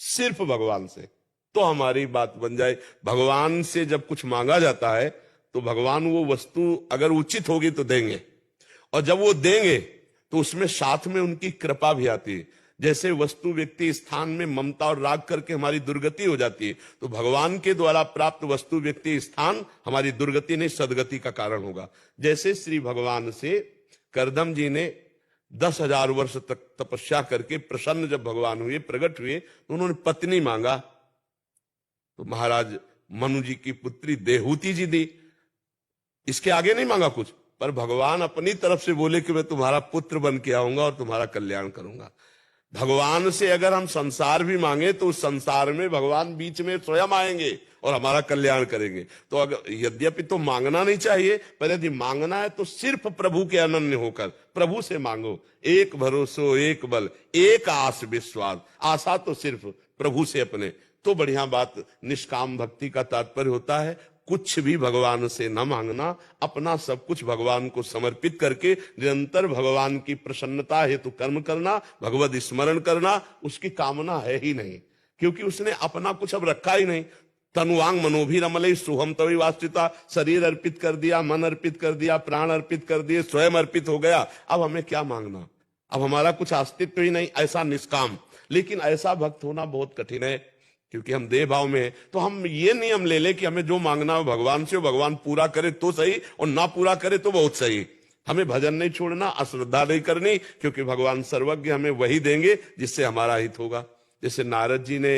सिर्फ भगवान से, तो हमारी बात बन जाए। भगवान से जब कुछ मांगा जाता है तो भगवान वो वस्तु अगर उचित होगी तो देंगे, और जब वो देंगे तो उसमें साथ में उनकी कृपा भी आती है। जैसे वस्तु व्यक्ति स्थान में ममता और राग करके हमारी दुर्गति हो जाती है, तो भगवान के द्वारा प्राप्त वस्तु व्यक्ति स्थान हमारी दुर्गति नहीं सदगति का कारण होगा। जैसे श्री भगवान से करदम जी ने 10,000 वर्ष तक तपस्या करके प्रसन्न जब भगवान हुए, प्रकट हुए, तो उन्होंने पत्नी मांगा, तो महाराज मनु जी की पुत्री देहूति जी दी। इसके आगे नहीं मांगा कुछ, पर भगवान अपनी तरफ से बोले कि मैं तुम्हारा पुत्र बन के आऊंगा और तुम्हारा कल्याण करूंगा। भगवान से अगर हम संसार भी मांगे तो उस संसार में भगवान बीच में स्वयं आएंगे और हमारा कल्याण करेंगे। तो अगर यद्यपि तो मांगना नहीं चाहिए, पर यदि मांगना है तो सिर्फ प्रभु के अनन्य होकर प्रभु से मांगो। एक भरोसो एक बल एक आस विश्वास, आशा तो सिर्फ प्रभु से अपने, तो बढ़िया बात। निष्काम भक्ति का तात्पर्य होता है कुछ भी भगवान से न मांगना, अपना सब कुछ भगवान को समर्पित करके निरंतर भगवान की प्रसन्नता हेतु कर्म करना, भगवत स्मरण करना। उसकी कामना है ही नहीं, क्योंकि उसने अपना कुछ अब रखा ही नहीं। तनुवांग मनोभिरमले सुहम तवी वास्तुता, शरीर अर्पित कर दिया, मन अर्पित कर दिया, प्राण अर्पित कर दिए, स्वयं अर्पित हो गया। अब हमें क्या मांगना, अब हमारा कुछ अस्तित्व ही नहीं। ऐसा निष्काम, लेकिन ऐसा भक्त होना बहुत कठिन है, क्योंकि हम देह भाव में हैं। तो हम ये नियम ले ले कि हमें जो मांगना हो भगवान से, भगवान पूरा करे तो सही, और ना पूरा करे तो बहुत सही। हमें भजन नहीं छोड़ना, अश्रद्धा नहीं करनी, क्योंकि भगवान सर्वज्ञ, हमें वही देंगे जिससे हमारा हित होगा। जैसे नारद जी ने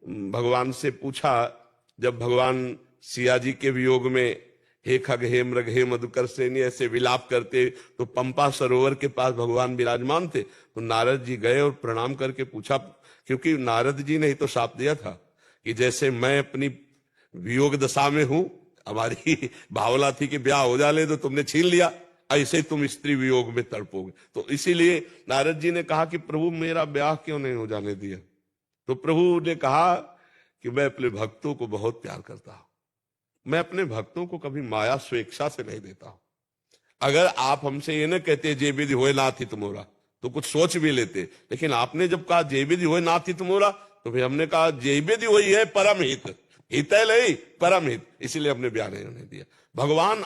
भगवान से पूछा, जब भगवान सिया जी के वियोग में हे खग हे मृग हे मधुकर सेनी ऐसे विलाप करते, तो पंपा सरोवर के पास भगवान विराजमान थे। तो नारद जी गए और प्रणाम करके पूछा, क्योंकि नारद जी ने ही तो शाप दिया था कि जैसे मैं अपनी वियोग दशा में हूं, हमारी भावना थी कि ब्याह हो जाले तो तुमने छीन लिया, ऐसे तुम स्त्री वियोग में तड़पोगे। तो इसीलिए नारद जी ने कहा कि प्रभु मेरा ब्याह क्यों नहीं हो जाने दिया। तो प्रभु ने कहा कि मैं अपने भक्तों को बहुत प्यार करता हूं, मैं अपने भक्तों को कभी माया स्वेच्छा से नहीं देता हूं। अगर आप हमसे ये न कहते जे विधि होए ना थी तुमोरा, तो कुछ सोच भी लेते, लेकिन आपने जब कहा जे विधि होए ना थी तुमोरा, तो फिर हमने कहा जे विधि हुई है परम हित, हित है नहीं परम हित, इसीलिए हमने ब्याह नहीं होने दिया। भगवान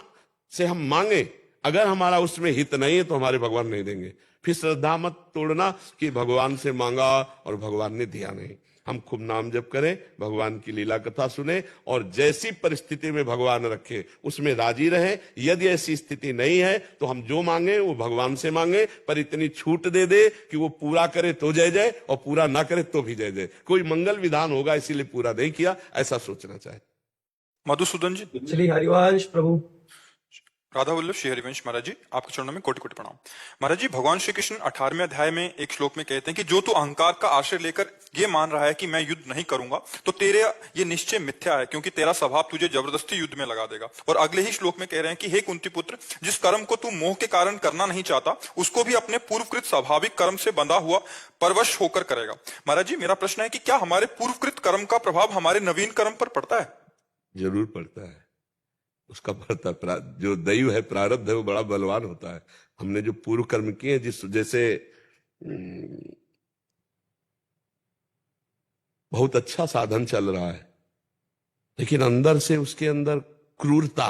से हम मांगे, अगर हमारा उसमें हित नहीं है तो हमारे भगवान नहीं देंगे। फिर श्रद्धा मत तोड़ना कि भगवान से मांगा और भगवान ने दिया नहीं। हम खूब नाम जप करें, भगवान की लीला कथा सुने, और जैसी परिस्थिति में भगवान रखे उसमें राजी रहे। यदि ऐसी स्थिति नहीं है तो हम जो मांगे वो भगवान से मांगे, पर इतनी छूट दे दे कि वो पूरा करे तो जय जय, और पूरा ना करे तो भी जय जय। कोई मंगल विधान होगा इसीलिए पूरा नहीं किया, ऐसा सोचना चाहिए। मधुसूदन जी। श्री हरिवंश प्रभु। राधा वल्लभ श्री हरिवंश महाराज जी, आपके चरणों में कोटि कोटि प्रणाम। महाराज जी, भगवान श्री कृष्ण 18वें अध्याय में एक श्लोक में कहते हैं कि जो तू अहंकार का आश्रय लेकर ये मान रहा है कि मैं युद्ध नहीं करूंगा, तो तेरे ये निश्चय मिथ्या है, क्योंकि तेरा स्वभाव तुझे जबरदस्ती युद्ध में लगा देगा। और अगले ही श्लोक में कह रहे हैं कि हे कुंती पुत्र, जिस कर्म को तू मोह के कारण करना नहीं चाहता, उसको भी अपने पूर्वकृत स्वाभाविक कर्म से बंधा हुआ परवश होकर करेगा। महाराज जी, मेरा प्रश्न है कि क्या हमारे पूर्वकृत कर्म का प्रभाव हमारे नवीन कर्म पर पड़ता है? जरूर पड़ता है, उसका पड़ता। जो दैव है, प्रारब्ध है, वो बड़ा बलवान होता है। हमने जो पूर्व कर्म किए, जिस जैसे बहुत अच्छा साधन चल रहा है, लेकिन अंदर से उसके अंदर क्रूरता,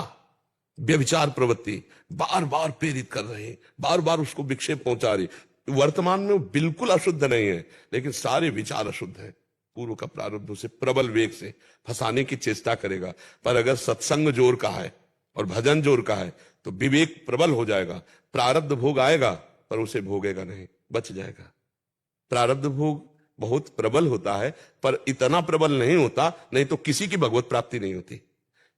व्यभिचार प्रवृत्ति बार बार प्रेरित कर रहे हैं, बार बार उसको विक्षेप पहुंचा रही। वर्तमान में वो बिल्कुल अशुद्ध नहीं है, लेकिन सारे विचार अशुद्ध है। पूर्व का प्रारब्ध उसे प्रबल वेग से फंसाने की चेष्टा करेगा। पर अगर सत्संग जोर का है और भजन जोर का है तो विवेक प्रबल हो जाएगा। प्रारब्ध भोग आएगा पर उसे भोगेगा नहीं, बच जाएगा। प्रारब्ध भोग बहुत प्रबल होता है, पर इतना प्रबल नहीं होता, नहीं तो किसी की भगवत प्राप्ति नहीं होती।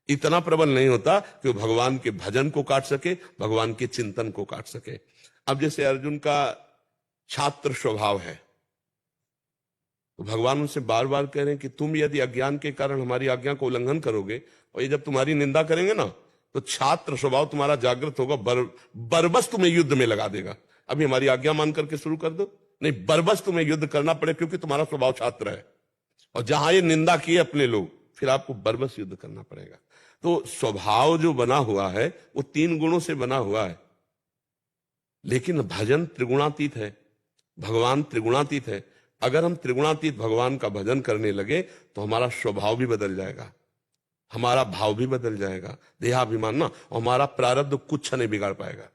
इतना प्रबल नहीं होता कि वो भगवान के भजन को काट सके, भगवान के चिंतन को काट सके। अब जैसे अर्जुन का छात्र स्वभाव है, तो भगवान उनसे बार बार कह रहे हैं कि तुम यदि अज्ञान के कारण हमारी आज्ञा को उल्लंघन करोगे, और ये जब तुम्हारी निंदा करेंगे ना, तो छात्र स्वभाव तुम्हारा जागृत होगा, बरबस तुम्हें युद्ध में लगा देगा। अभी हमारी आज्ञा मान करके शुरू कर दो। नहीं, बरबस तुम्हें युद्ध करना पड़े क्योंकि तुम्हारा स्वभाव छात्र है, और जहां ये निंदा किए अपने लोग, फिर आपको बरबस युद्ध करना पड़ेगा। तो स्वभाव जो बना हुआ है वो 3 गुणों से बना हुआ है, लेकिन भजन त्रिगुणातीत है, भगवान त्रिगुणातीत है। अगर हम त्रिगुणातीत भगवान का भजन करने लगे तो हमारा स्वभाव भी बदल जाएगा, हमारा भाव भी बदल जाएगा, देहाभिमान ना, और हमारा प्रारब्ध कुछ नहीं बिगाड़ पाएगा।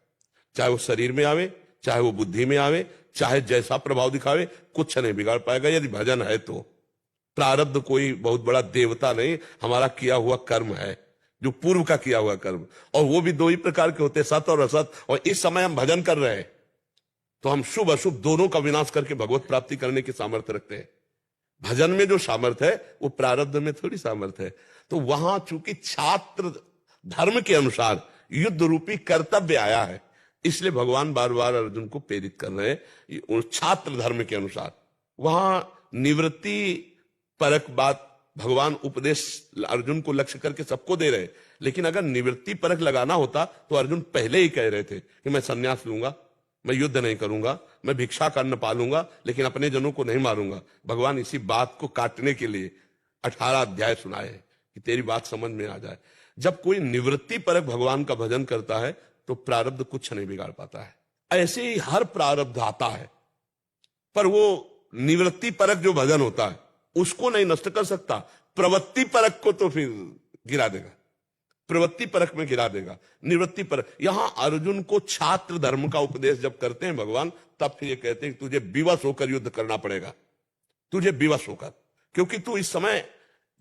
चाहे वो शरीर में आवे, चाहे वो बुद्धि में आवे, चाहे जैसा प्रभाव दिखावे, कुछ नहीं बिगाड़ पाएगा यदि भजन है तो। प्रारब्ध कोई बहुत बड़ा देवता नहीं, हमारा किया हुआ कर्म है, जो पूर्व का किया हुआ कर्म, और वो भी 2 ही प्रकार के होते हैं, सत और असत। और इस समय हम भजन कर रहे हैं तो हम शुभ अशुभ दोनों का विनाश करके भगवत प्राप्ति करने की सामर्थ्य रखते हैं। भजन में जो सामर्थ्य है वो प्रारब्ध में थोड़ी सामर्थ्य है। तो वहां चूंकि छात्र धर्म के अनुसार युद्ध रूपी कर्तव्य आया है, इसलिए भगवान बार बार अर्जुन को प्रेरित कर रहे हैं छात्र धर्म के अनुसार। वहां निवृत्ति परक बात भगवान उपदेश अर्जुन को लक्ष्य करके सबको दे रहे, लेकिन अगर निवृत्ति परक लगाना होता तो अर्जुन पहले ही कह रहे थे कि मैं संन्यास लूंगा, मैं युद्ध नहीं करूंगा, मैं भिक्षा कर्ण पालूंगा, लेकिन अपने जनों को नहीं मारूंगा। भगवान इसी बात को काटने के लिए 18 अध्याय सुनाए कि तेरी बात समझ में आ जाए। जब कोई निवृत्ति परक भगवान का भजन करता है तो प्रारब्ध कुछ नहीं बिगाड़ पाता है। ऐसे ही हर प्रारब्ध आता है, पर वो निवृत्ति परक जो भजन होता है उसको नहीं नष्ट कर सकता, प्रवृत्ति परक को तो फिर गिरा देगा, प्रवृत्ति परक में गिरा देगा। निवृत्ति परक, यहां अर्जुन को छात्र धर्म का उपदेश जब करते हैं भगवान, तब फिर ये कहते हैं कि तुझे विवश होकर युद्ध करना पड़ेगा, तुझे विवश होकर, क्योंकि तू इस समय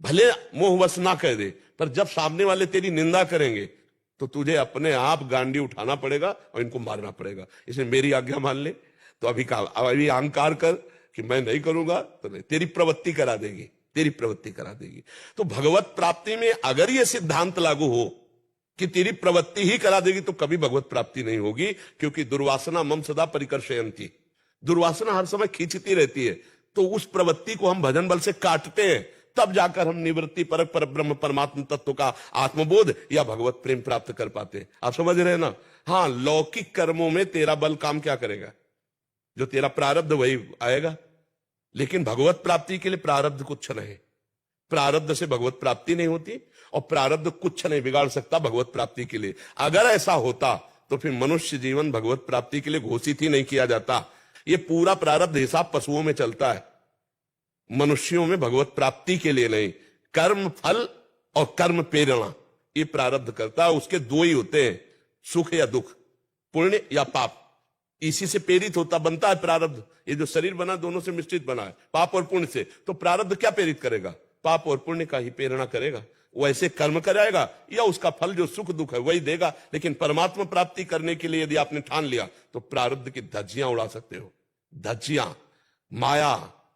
भले मोहवश ना कह दे, पर जब सामने वाले तेरी निंदा करेंगे तो तुझे अपने आप गांडी उठाना पड़ेगा और इनको मारना पड़ेगा। इसलिए मेरी आज्ञा मान ले, तो अभी अहंकार कर कि मैं नहीं करूंगा तो नहीं, तेरी प्रवृत्ति करा देगी, तेरी प्रवृत्ति करा देगी। तो भगवत प्राप्ति में अगर यह सिद्धांत लागू हो कि तेरी प्रवृत्ति ही करा देगी तो कभी भगवत प्राप्ति नहीं होगी, क्योंकि दुर्वासना मम सदा परिकर्षयन्ति, दुर्वासना हर समय खींचती रहती है। तो उस प्रवृत्ति को हम भजन बल से काटते हैं, तब जाकर हम निवृत्ति परक पर ब्रह्म परमात्म तत्व का आत्मबोध या भगवत प्रेम प्राप्त कर पाते हैं। आप समझ रहे हैं ना? हाँ, लौकिक कर्मों में तेरा बल काम क्या करेगा, जो तेरा प्रारब्ध वही आएगा, लेकिन भगवत प्राप्ति के लिए प्रारब्ध कुछ नहीं, प्रारब्ध से भगवत प्राप्ति नहीं होती, और प्रारब्ध कुछ नहीं बिगाड़ सकता भगवत प्राप्ति के लिए। अगर ऐसा होता तो फिर मनुष्य जीवन भगवत प्राप्ति के लिए घोषित ही नहीं किया जाता। ये पूरा प्रारब्ध हिसाब पशुओं में चलता है, मनुष्यों में भगवत प्राप्ति के लिए नहीं। कर्म फल और कर्म प्रेरणा ये प्रारब्ध करता है, उसके 2 ही होते हैं, सुख या दुख, पुण्य या पाप, इसी से प्रेरित होता बनता है प्रारब्ध। ये जो शरीर बना दोनों से मिश्रित बना है, पाप और पुण्य से। तो प्रारब्ध क्या प्रेरित करेगा? पाप और पुण्य का ही प्रेरणा करेगा, वैसे कर्म कराएगा या उसका फल जो सुख दुख है वही देगा। लेकिन परमात्मा प्राप्ति करने के लिए यदि आपने ठान लिया तो प्रारब्ध की धज्जियां उड़ा सकते हो, धज्जियां, माया,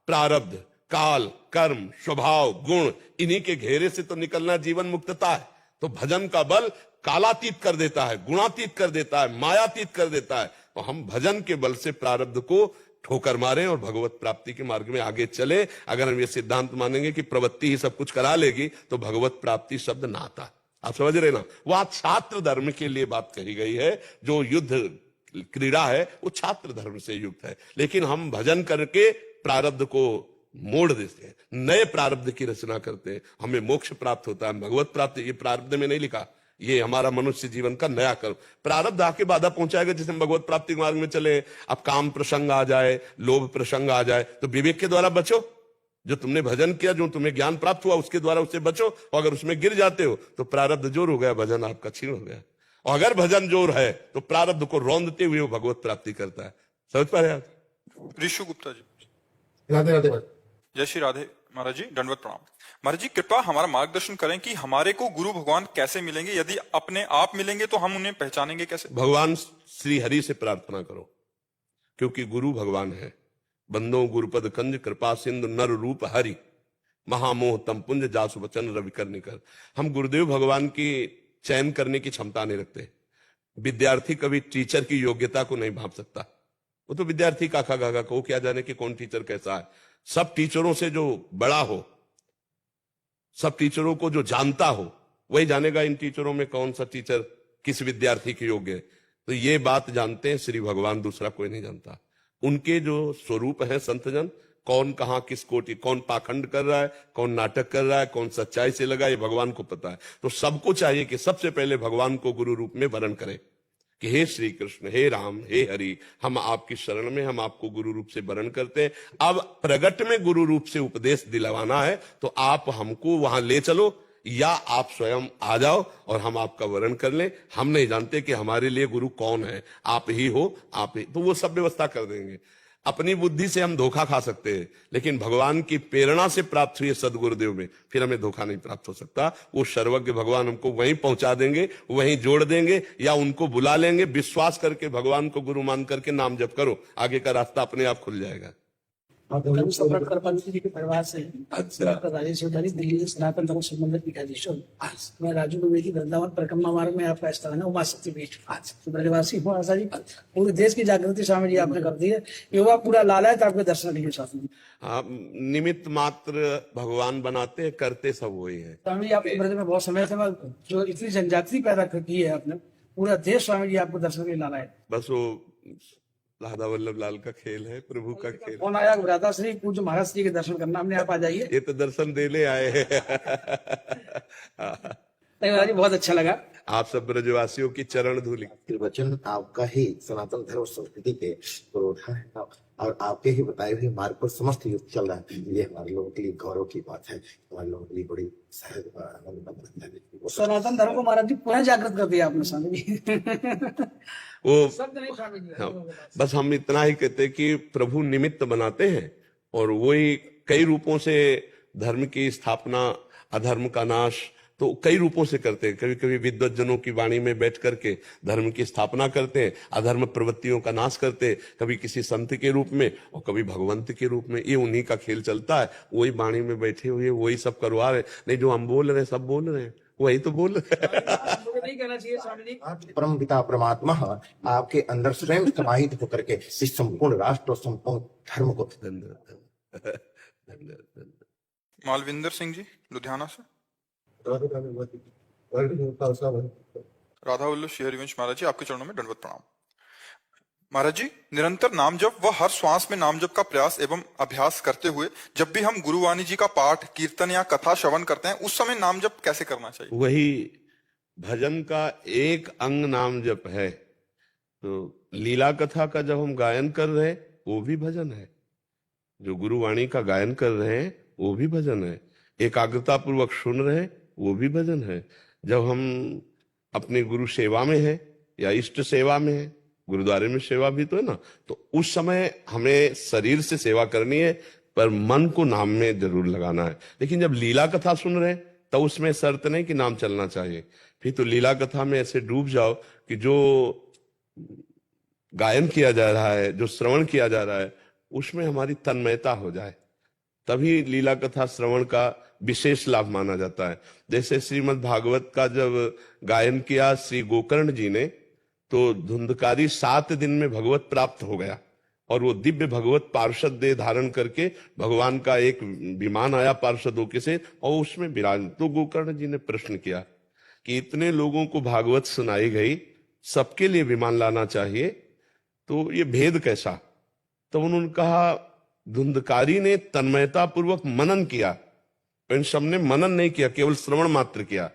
प्रारब्ध, काल, कर्म, स्वभाव, गुण, इन्हीं के घेरे से तो निकलना जीवन मुक्तता है। तो भजन का बल कालातीत कर देता है, गुणातीत कर देता है, मायातीत कर देता है। तो हम भजन के बल से प्रारब्ध को ठोकर मारें और भगवत प्राप्ति के मार्ग में आगे चले। अगर हम ये सिद्धांत मानेंगे कि प्रवृत्ति ही सब कुछ करा लेगी तो भगवत प्राप्ति शब्द ना आता। आप समझ रहे ना? वहां छात्र धर्म के लिए बात कही गई है, जो युद्ध क्रीड़ा है वो छात्र धर्म से युक्त है। लेकिन हम भजन करके प्रारब्ध को मोड़ देते हैं, नए प्रारब्ध की रचना करते हैं, हमें मोक्ष प्राप्त होता है, भगवत प्राप्ति। ये प्रारब्ध में नहीं लिखा, ये हमारा मनुष्य जीवन का नया कर्म। प्रारब्ध आके बाधा पहुंचाएगा जिसे हम भगवत प्राप्ति के मार्ग में चले। अब काम प्रसंग आ जाए, लोभ प्रसंग आ जाए, तो विवेक के द्वारा बचो। जो तुमने भजन किया, जो तुम्हें ज्ञान प्राप्त हुआ, उसके द्वारा उससे बचो। और अगर उसमें गिर जाते हो तो प्रारब्ध जोर हो गया, भजन आपका क्षीण हो गया। और अगर भजन जोर है तो प्रारब्ध को रौंदते हुए वो भगवत प्राप्ति करता है। समझ पा रहे आप? ऋषु गुप्ता जी, राधे राधे भाई। जय श्री राधे महाराज जी, दंडवत प्रणाम। महाराज जी, कृपया हमारा मार्गदर्शन करें कि हमारे को गुरु भगवान कैसे मिलेंगे? यदि अपने आप मिलेंगे तो हम उन्हें पहचानेंगे कैसे? भगवान श्री हरि से प्रार्थना करो, क्योंकि गुरु भगवान है। बंदो गुरुपद कंज कृपा सिंधु नर रूप हरि, महामोह तम पुंज जासु वचन रवि करनी कर। हम गुरुदेव भगवान की चयन करने की क्षमता नहीं रखते। विद्यार्थी कभी टीचर की योग्यता को नहीं भांप सकता। वो तो विद्यार्थी काका गागा को क्या जाने कि कौन टीचर कैसा है। सब टीचरों से जो बड़ा हो, सब टीचरों को जो जानता हो, वही जानेगा इन टीचरों में कौन सा टीचर किस विद्यार्थी के योग्य है। तो ये बात जानते हैं श्री भगवान, दूसरा कोई नहीं जानता। उनके जो स्वरूप है संतजन, कौन कहाँ किस कोटि, कौन पाखंड कर रहा है, कौन नाटक कर रहा है, कौन सच्चाई से लगा, ये भगवान को पता है। तो सबको चाहिए कि सबसे पहले भगवान को गुरु रूप में वरण करें कि हे श्री कृष्ण, हे राम, हे हरि, हम आपकी शरण में, हम आपको गुरु रूप से वरण करते हैं। अब प्रगट में गुरु रूप से उपदेश दिलवाना है तो आप हमको वहां ले चलो या आप स्वयं आ जाओ और हम आपका वरण कर लें। हम नहीं जानते कि हमारे लिए गुरु कौन है, आप ही हो, आप ही, तो वो सब व्यवस्था कर देंगे। अपनी बुद्धि से हम धोखा खा सकते हैं, लेकिन भगवान की प्रेरणा से प्राप्त हुई सदगुरुदेव में फिर हमें धोखा नहीं प्राप्त हो सकता। वो सर्वज्ञ भगवान हमको वहीं पहुंचा देंगे, वहीं जोड़ देंगे, या उनको बुला लेंगे। विश्वास करके भगवान को गुरु मान करके नाम जप करो, आगे का रास्ता अपने आप खुल जाएगा। हम सम्राट कृपालु जी के परिवार से हैं। अच्छा। डॉक्टर राजेश चौधरी, दिल्ली से सनातन धर्म संबंधित पीठाधीश्वर। मैं राजू द्विवेदी, वृंदावन परिक्रमा मार्ग में आपका स्थान है, उमा शक्ति पीठ। तो ब्रजवासी हूँ आशा जी। पूरे देश की जागृति स्वामी जी आपने कर दी है। युवा पूरा लालायत आपके दर्शन के लिए चाहते हैं। हाँ, निमित्त मात्र भगवान बनाते हैं, करते सब वही है। स्वामी जी आपके ब्रज में बहुत समय से जो इतनी जनजागृति पैदा की है आपने, पूरा देश स्वामी जी आपको दर्शन के लिए लालायत। बस वो राधा वल्लभ लाल का खेल है, प्रभु का खेल। कौन आया राधा श्री पूज्य महाराज जी के दर्शन करना, हमने आप आ जाइए। ये तो दर्शन देने आए हैं। नहीं महाराज जी, बहुत अच्छा लगा। आप सब ब्रजवासियों की चरण धूलि। वचन आपका ही सनातन धर्म संस्कृति के पुरोधा है और आपके ही बताए हुए मार्ग पर समस्त युग चल रहा है। ये हमारे लोगों के लिए गौरव की बात है, हमारे लोगों के लिए बड़ी सहज है। सनातन धर्म को महाराज जी पुनः जागृत कर दिया आपने स्वामी जी। वो शब्द नहीं स्वामी जी। हाँ, बस हम इतना ही कहते हैं कि प्रभु निमित्त बनाते हैं और वही कई रूपों से धर्म की स्थापना, अधर्म का नाश तो कई रूपों से करते हैं। कभी कभी विद्वत जनों की वाणी में बैठ करके धर्म की स्थापना करते हैं, अधर्म प्रवृत्तियों का नाश करते हैं, कभी किसी संत के रूप में और कभी भगवंत के रूप में। ये उन्हीं का खेल चलता है। वही वाणी में बैठे हुए वही सब करवा रहे, नहीं जो हम बोल रहे हैं सब बोल रहे हैं, वही तो बोल रहे हैं। नहीं कहना चाहिए स्वामी जी। परम पिता परमात्मा आपके अंदर स्वयं समाहित होकर के इस संपूर्ण राष्ट्र और संपूर्ण धर्म को धन्यवाद। मालविंदर सिंह जी लुधियाना से। राधा वल्लभ श्री हरिवंश महाराज जी, आपके चरणों में दंडवत प्रणाम। महाराज जी, निरंतर नाम जप व हर श्वास में नाम जप का प्रयास एवं अभ्यास करते हुए जब भी हम गुरुवाणी जी का पाठ, कीर्तन या कथा श्रवण करते हैं, उस समय नाम जप कैसे करना चाहिए? वही भजन का एक अंग नाम जप है। तो लीला कथा का जब हम गायन कर रहे हैं वो भी भजन है, जो गुरुवाणी का गायन कर रहे हैं वो भी भजन है, एकाग्रता पूर्वक सुन रहे हैं वो भी भजन है। जब हम अपने गुरु सेवा में है या इष्ट सेवा में है, गुरुद्वारे में सेवा भी तो है ना, तो उस समय हमें शरीर से सेवा करनी है पर मन को नाम में जरूर लगाना है। लेकिन जब लीला कथा सुन रहे हैं तो उसमें शर्त नहीं कि नाम चलना चाहिए। फिर तो लीला कथा में ऐसे डूब जाओ कि जो गायन किया जा रहा है, जो श्रवण किया जा रहा है, उसमें हमारी तन्मयता हो जाए, तभी लीला कथा श्रवण का विशेष लाभ माना जाता है। जैसे श्रीमद् भागवत का जब गायन किया श्री गोकर्ण जी ने, तो धुंधकारी 7 दिन में भगवत प्राप्त हो गया और वो दिव्य भगवत पार्षद देह धारण करके भगवान का एक विमान आया पार्षदों के से और उसमें विराज। तो गोकर्ण जी ने प्रश्न किया कि इतने लोगों को भागवत सुनाई गई, सबके लिए विमान लाना चाहिए, तो ये भेद कैसा? तो उन्होंने कहा धुंधकारी ने तन्मयता पूर्वक मनन किया, इन सबने मनन नहीं किया, केवल श्रवण मात्र किया,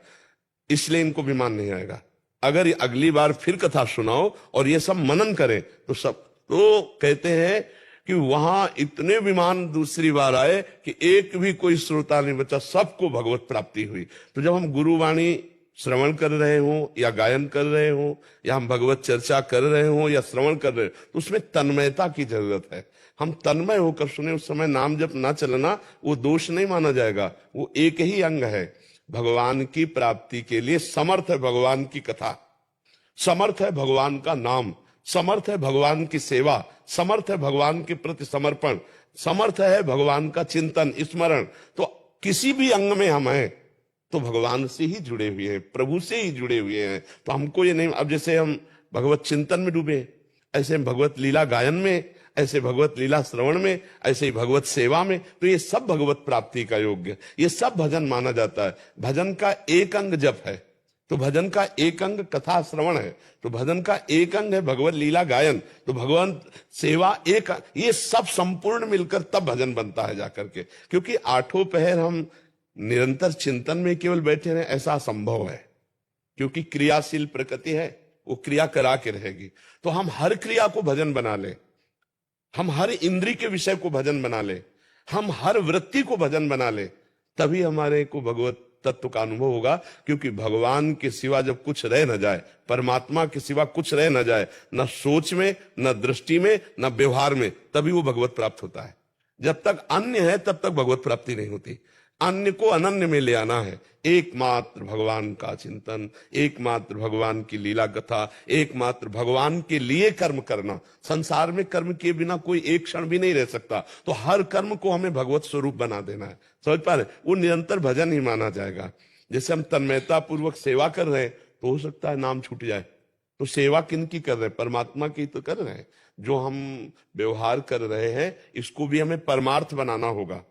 इसलिए इनको विमान नहीं आएगा। अगर अगली बार फिर कथा सुनाओ और ये सब मनन करें तो सब, तो कहते हैं कि वहां इतने विमान दूसरी बार आए कि एक भी कोई श्रोता नहीं बचा, सबको भगवत प्राप्ति हुई। तो जब हम गुरुवाणी श्रवण कर रहे हो या गायन कर रहे हो या हम भगवत चर्चा कर रहे हो या श्रवण कर रहे हो, तो उसमें तन्मयता की जरूरत है। हम तन्मय होकर सुने, उस समय नाम जप ना चलना वो दोष नहीं माना जाएगा, वो एक ही अंग है। भगवान की प्राप्ति के लिए समर्थ है भगवान की कथा, समर्थ है भगवान का नाम, समर्थ है भगवान की सेवा, समर्थ है भगवान के प्रति समर्पण, समर्थ है भगवान का चिंतन स्मरण। तो किसी भी अंग में हम हैं तो भगवान से ही जुड़े हुए हैं, प्रभु से ही जुड़े हुए हैं। तो हमको ये नहीं, अब जैसे हम भगवत चिंतन में डूबे, ऐसे हम भगवत लीला गायन में, ऐसे भगवत लीला श्रवण में, ऐसे ही भगवत सेवा में, तो ये सब भगवत प्राप्ति का योग्य, ये सब भजन माना जाता है। भजन का एक अंग जप है, तो भजन का एक अंग कथा श्रवण है, तो भजन का एक अंग है भगवत लीला गायन, तो भगवान सेवा एक, ये सब संपूर्ण मिलकर तब भजन बनता है जाकर के। क्योंकि आठों पहर हम निरंतर चिंतन में केवल बैठे रहे ऐसा असंभव है, क्योंकि क्रियाशील प्रकृति है, वो क्रिया करा के रहेगी। तो हम हर क्रिया को भजन बना ले, हम हर इंद्री के विषय को भजन बना ले, हम हर वृत्ति को भजन बना ले, तभी हमारे को भगवत तत्व का अनुभव होगा। क्योंकि भगवान के सिवा जब कुछ रह न जाए, परमात्मा के सिवा कुछ रह न जाए, न सोच में, न दृष्टि में, न व्यवहार में, तभी वो भगवत प्राप्त होता है। जब तक अन्य है तब तक भगवत प्राप्ति नहीं होती। अन्य को अनन्य में ले आना है। एकमात्र भगवान का चिंतन, एकमात्र भगवान की लीला कथा, एकमात्र भगवान के लिए कर्म करना। संसार में कर्म किए बिना कोई एक क्षण भी नहीं रह सकता, तो हर कर्म को हमें भगवत स्वरूप बना देना है। समझ पा रहे? वो निरंतर भजन ही माना जाएगा। जैसे हम तन्मयता पूर्वक सेवा कर रहे हैं, तो हो सकता है नाम छूट जाए, तो सेवा किनकी कर रहे हैं? परमात्मा की तो कर रहे हैं। जो हम व्यवहार कर रहे हैं, इसको भी हमें परमार्थ बनाना होगा।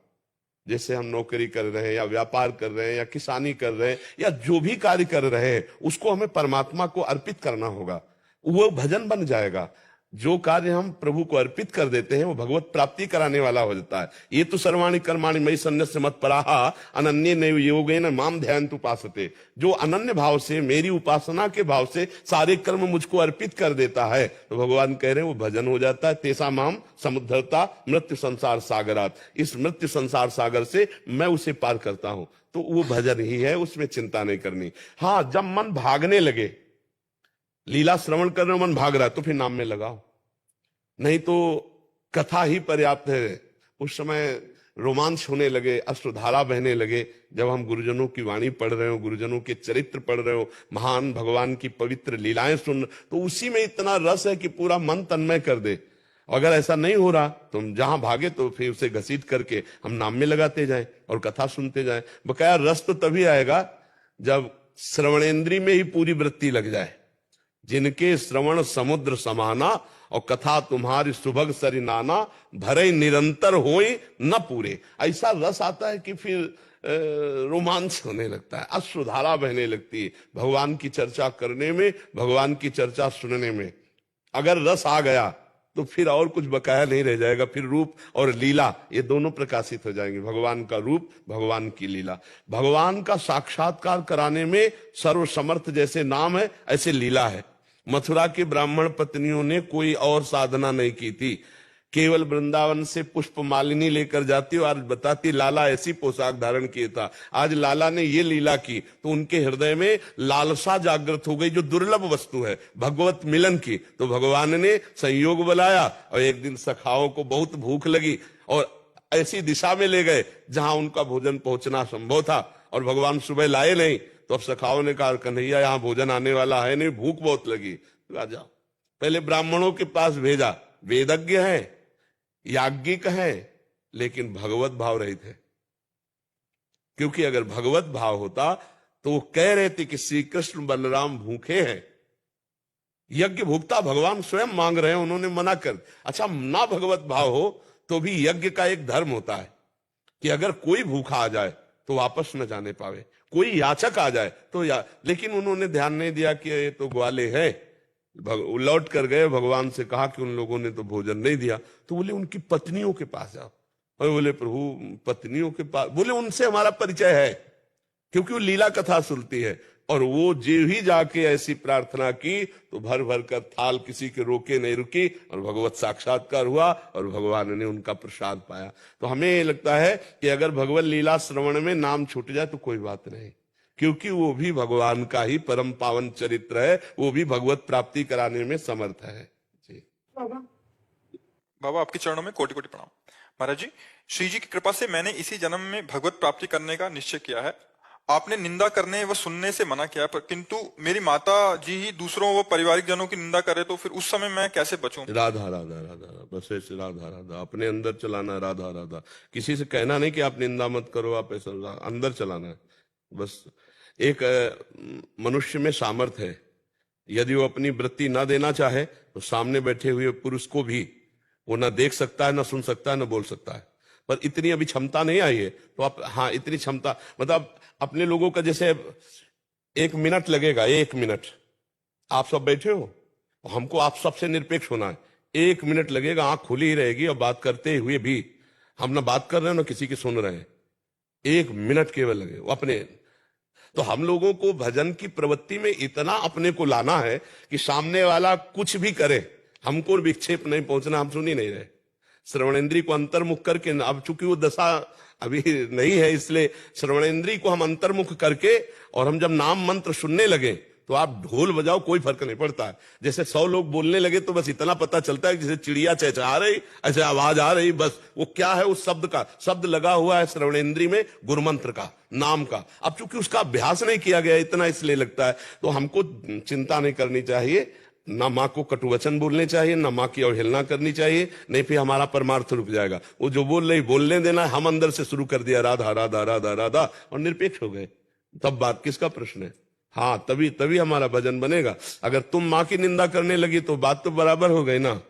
जैसे हम नौकरी कर रहे हैं, या व्यापार कर रहे हैं, या किसानी कर रहे हैं, या जो भी कार्य कर रहे हैं, उसको हमें परमात्मा को अर्पित करना होगा, वो भजन बन जाएगा। जो कार्य हम प्रभु को अर्पित कर देते हैं, वो भगवत प्राप्ति कराने वाला हो जाता है। ये तो सर्वाणि कर्माणि मयि सन्न्यस्य मत्पराः अनन्येनैव योगेन माम ध्यायन्तु उपासते। जो अनन्य भाव से, मेरी उपासना के भाव से सारे कर्म मुझको अर्पित कर देता है, तो भगवान कह रहे हैं वो भजन हो जाता है। तेसा माम समुद्धरता मृत्यु संसार सागरात, इस मृत्यु संसार सागर से मैं उसे पार करता हूं। तो वो भजन ही है, उसमें चिंता नहीं करनी। हाँ, जब मन भागने लगे, लीला श्रवण कर रहे हो, मन भाग रहा है, तो फिर नाम में लगाओ, नहीं तो कथा ही पर्याप्त है। उस समय रोमांच होने लगे, अश्रुधारा बहने लगे, जब हम गुरुजनों की वाणी पढ़ रहे हो, गुरुजनों के चरित्र पढ़ रहे हो, महान भगवान की पवित्र लीलाएं सुन, तो उसी में इतना रस है कि पूरा मन तन्मय कर दे। अगर ऐसा नहीं हो रहा तो हम जहां भागे, तो फिर उसे घसीट करके हम नाम में लगाते जाएं और कथा सुनते जाएं। बकाया रस तो तभी आएगा जब श्रवणेंद्री में ही पूरी वृत्ति लग जाए। जिनके श्रवण समुद्र समाना और कथा तुम्हारी सुभग सरि नाना, भरे निरंतर होए न पूरे। ऐसा रस आता है कि फिर रोमांच होने लगता है, अश्रुधारा बहने लगती है भगवान की चर्चा करने में, भगवान की चर्चा सुनने में। अगर रस आ गया तो फिर और कुछ बकाया नहीं रह जाएगा। फिर रूप और लीला ये दोनों प्रकाशित हो जाएंगे। भगवान का रूप, भगवान की लीला। भगवान का साक्षात्कार कराने में सर्वसमर्थ जैसे नाम है, ऐसे लीला है। मथुरा की ब्राह्मण पत्नियों ने कोई और साधना नहीं की थी, केवल वृंदावन से पुष्प मालिनी लेकर जाती और बताती लाला ऐसी पोशाक धारण किया था। आज लाला ने ये लीला की तो उनके हृदय में लालसा जागृत हो गई, जो दुर्लभ वस्तु है भगवत मिलन की। तो भगवान ने संयोग बुलाया और एक दिन सखाओं को बहुत भूख लगी और ऐसी दिशा में ले गए जहां उनका भोजन पहुंचना संभव था, और भगवान सुबह लाए नहीं। तो अब सखाओं ने कहा, कन्हैया यहाँ भोजन आने वाला है नहीं, भूख बहुत लगी। तो आ जाओ। पहले ब्राह्मणों के पास भेजा, वेदज्ञ है, याज्ञिक है, लेकिन भगवत भाव रहित है। क्योंकि अगर भगवत भाव होता तो वो कह रहे थे कि श्री कृष्ण बलराम भूखे हैं, यज्ञ भुगता भगवान स्वयं मांग रहे हैं, उन्होंने मना कर। अच्छा, ना भगवत भाव हो तो भी यज्ञ का एक धर्म होता है कि अगर कोई भूखा आ जाए तो वापस न जाने पावे, कोई याचक आ जाए तो लेकिन उन्होंने ध्यान नहीं दिया कि ये तो ग्वाले हैं। लौट कर गए, भगवान से कहा कि उन लोगों ने तो भोजन नहीं दिया। तो बोले उनकी पत्नियों के पास जाओ। और बोले प्रभु पत्नियों के पास, बोले उनसे हमारा परिचय है, क्योंकि वो लीला कथा सुनती है। और वो जो ही जाके ऐसी प्रार्थना की तो भर भर कर थाल किसी के रोके नहीं रुकी, और भगवत साक्षात्कार हुआ और भगवान ने उनका प्रसाद पाया। तो हमें लगता है कि अगर भगवत लीला श्रवण में नाम छूट जाए तो कोई बात नहीं, क्योंकि वो भी भगवान का ही परम पावन चरित्र है, वो भी भगवत प्राप्ति कराने में समर्थ है। जी बाबा, आपके चरणों में कोटि कोटि प्रणाम। महाराज जी, श्री जी की कृपा से मैंने इसी जन्म में भगवत प्राप्ति करने का निश्चय किया है। आपने निंदा करने व सुनने से मना किया, पर किंतु मेरी माता जी ही दूसरों व पारिवारिक जनों की निंदा करे तो फिर उस समय मैं कैसे बचूं? राधा राधा राधा, बस ऐसे राधा राधा अपने अंदर चलाना, राधा राधा। किसी से कहना नहीं कि आप निंदा मत करो, आप ऐसा अंदर चलाना है बस। एक मनुष्य में सामर्थ्य है, यदि वो अपनी वृत्ति ना देना चाहे तो सामने बैठे हुए पुरुष को भी वो ना देख सकता है, ना सुन सकता है, ना बोल सकता है। पर इतनी अभी क्षमता नहीं आई है, तो आप, हाँ इतनी क्षमता, मतलब अपने लोगों का जैसे 1 मिनट लगेगा, 1 मिनट। आप सब बैठे हो, हमको आप सबसे निरपेक्ष होना है। 1 मिनट लगेगा, आंख खुली ही रहेगी और बात करते हुए भी हम ना बात कर रहे हैं ना किसी की सुन रहे हैं। 1 मिनट केवल लगे वो अपने। तो हम लोगों को भजन की प्रवृत्ति में इतना अपने को लाना है कि सामने वाला कुछ भी करे, हमको विक्षेप नहीं पहुंचना, हम सुन ही नहीं रहे। श्रवणेंद्री को अंतर्मुख करके, अब चूंकि वो दशा अभी नहीं है, इसलिए श्रवणेंद्री को हम अंतर्मुख करके और हम जब नाम मंत्र सुनने लगे तो आप ढोल बजाओ, कोई फर्क नहीं पड़ता है। जैसे 100 लोग बोलने लगे तो बस इतना पता चलता है कि जैसे चिड़िया चहचहा रही ऐसे आवाज आ रही, बस वो क्या है उस शब्द का, शब्द लगा हुआ है श्रवणेंद्री में गुरुमंत्र का, नाम का। अब चूंकि उसका अभ्यास नहीं किया गया इतना, इसलिए लगता है। तो हमको चिंता नहीं करनी चाहिए, ना माँ को कटुवचन बोलने चाहिए, ना माँ की अवहेलना करनी चाहिए, नहीं फिर हमारा परमार्थ रुक जाएगा। वो जो बोल रही बोलने देना, हम अंदर से शुरू कर दिया राधा राधा राधा राधा और निरपेक्ष हो गए, तब बात किसका प्रश्न है। हाँ, तभी तभी हमारा भजन बनेगा। अगर तुम माँ की निंदा करने लगी तो बात तो बराबर हो गई ना।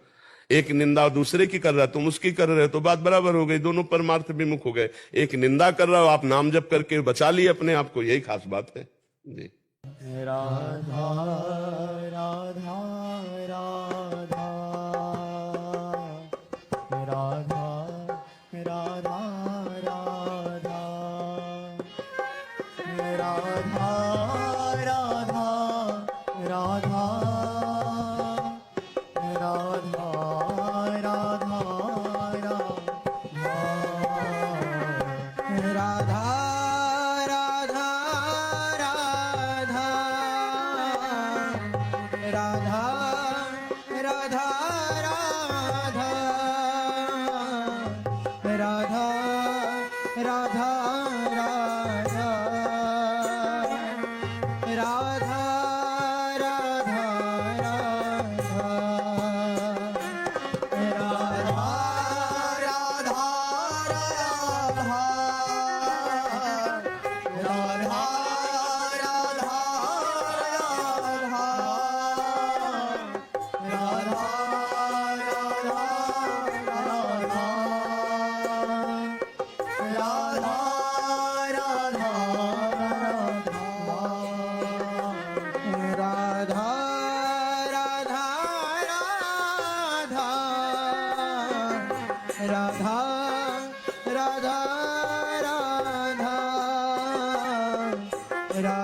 एक निंदा दूसरे की कर रहा है, तुम उसकी कर रहे हो, तो बात बराबर हो गई, दोनों परमार्थ विमुख हो गए। एक निंदा कर रहा हो, आप नाम जप करके बचा लिए अपने आप को, यही खास बात है जी। राधा राधा राधा राधा राधा राधा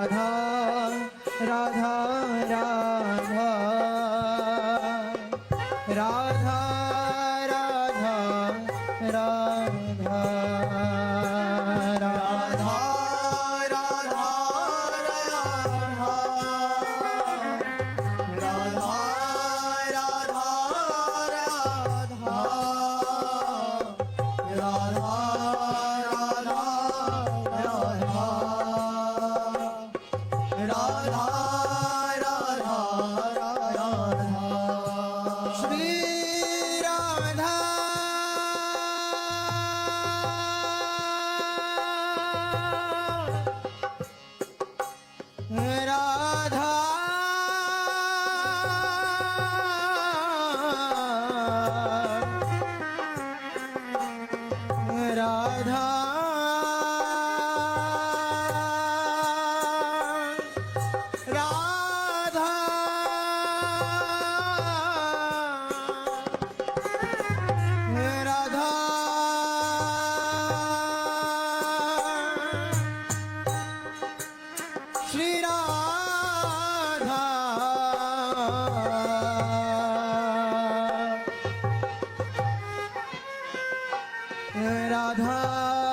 राधा राधा राधा राधा राधा राधा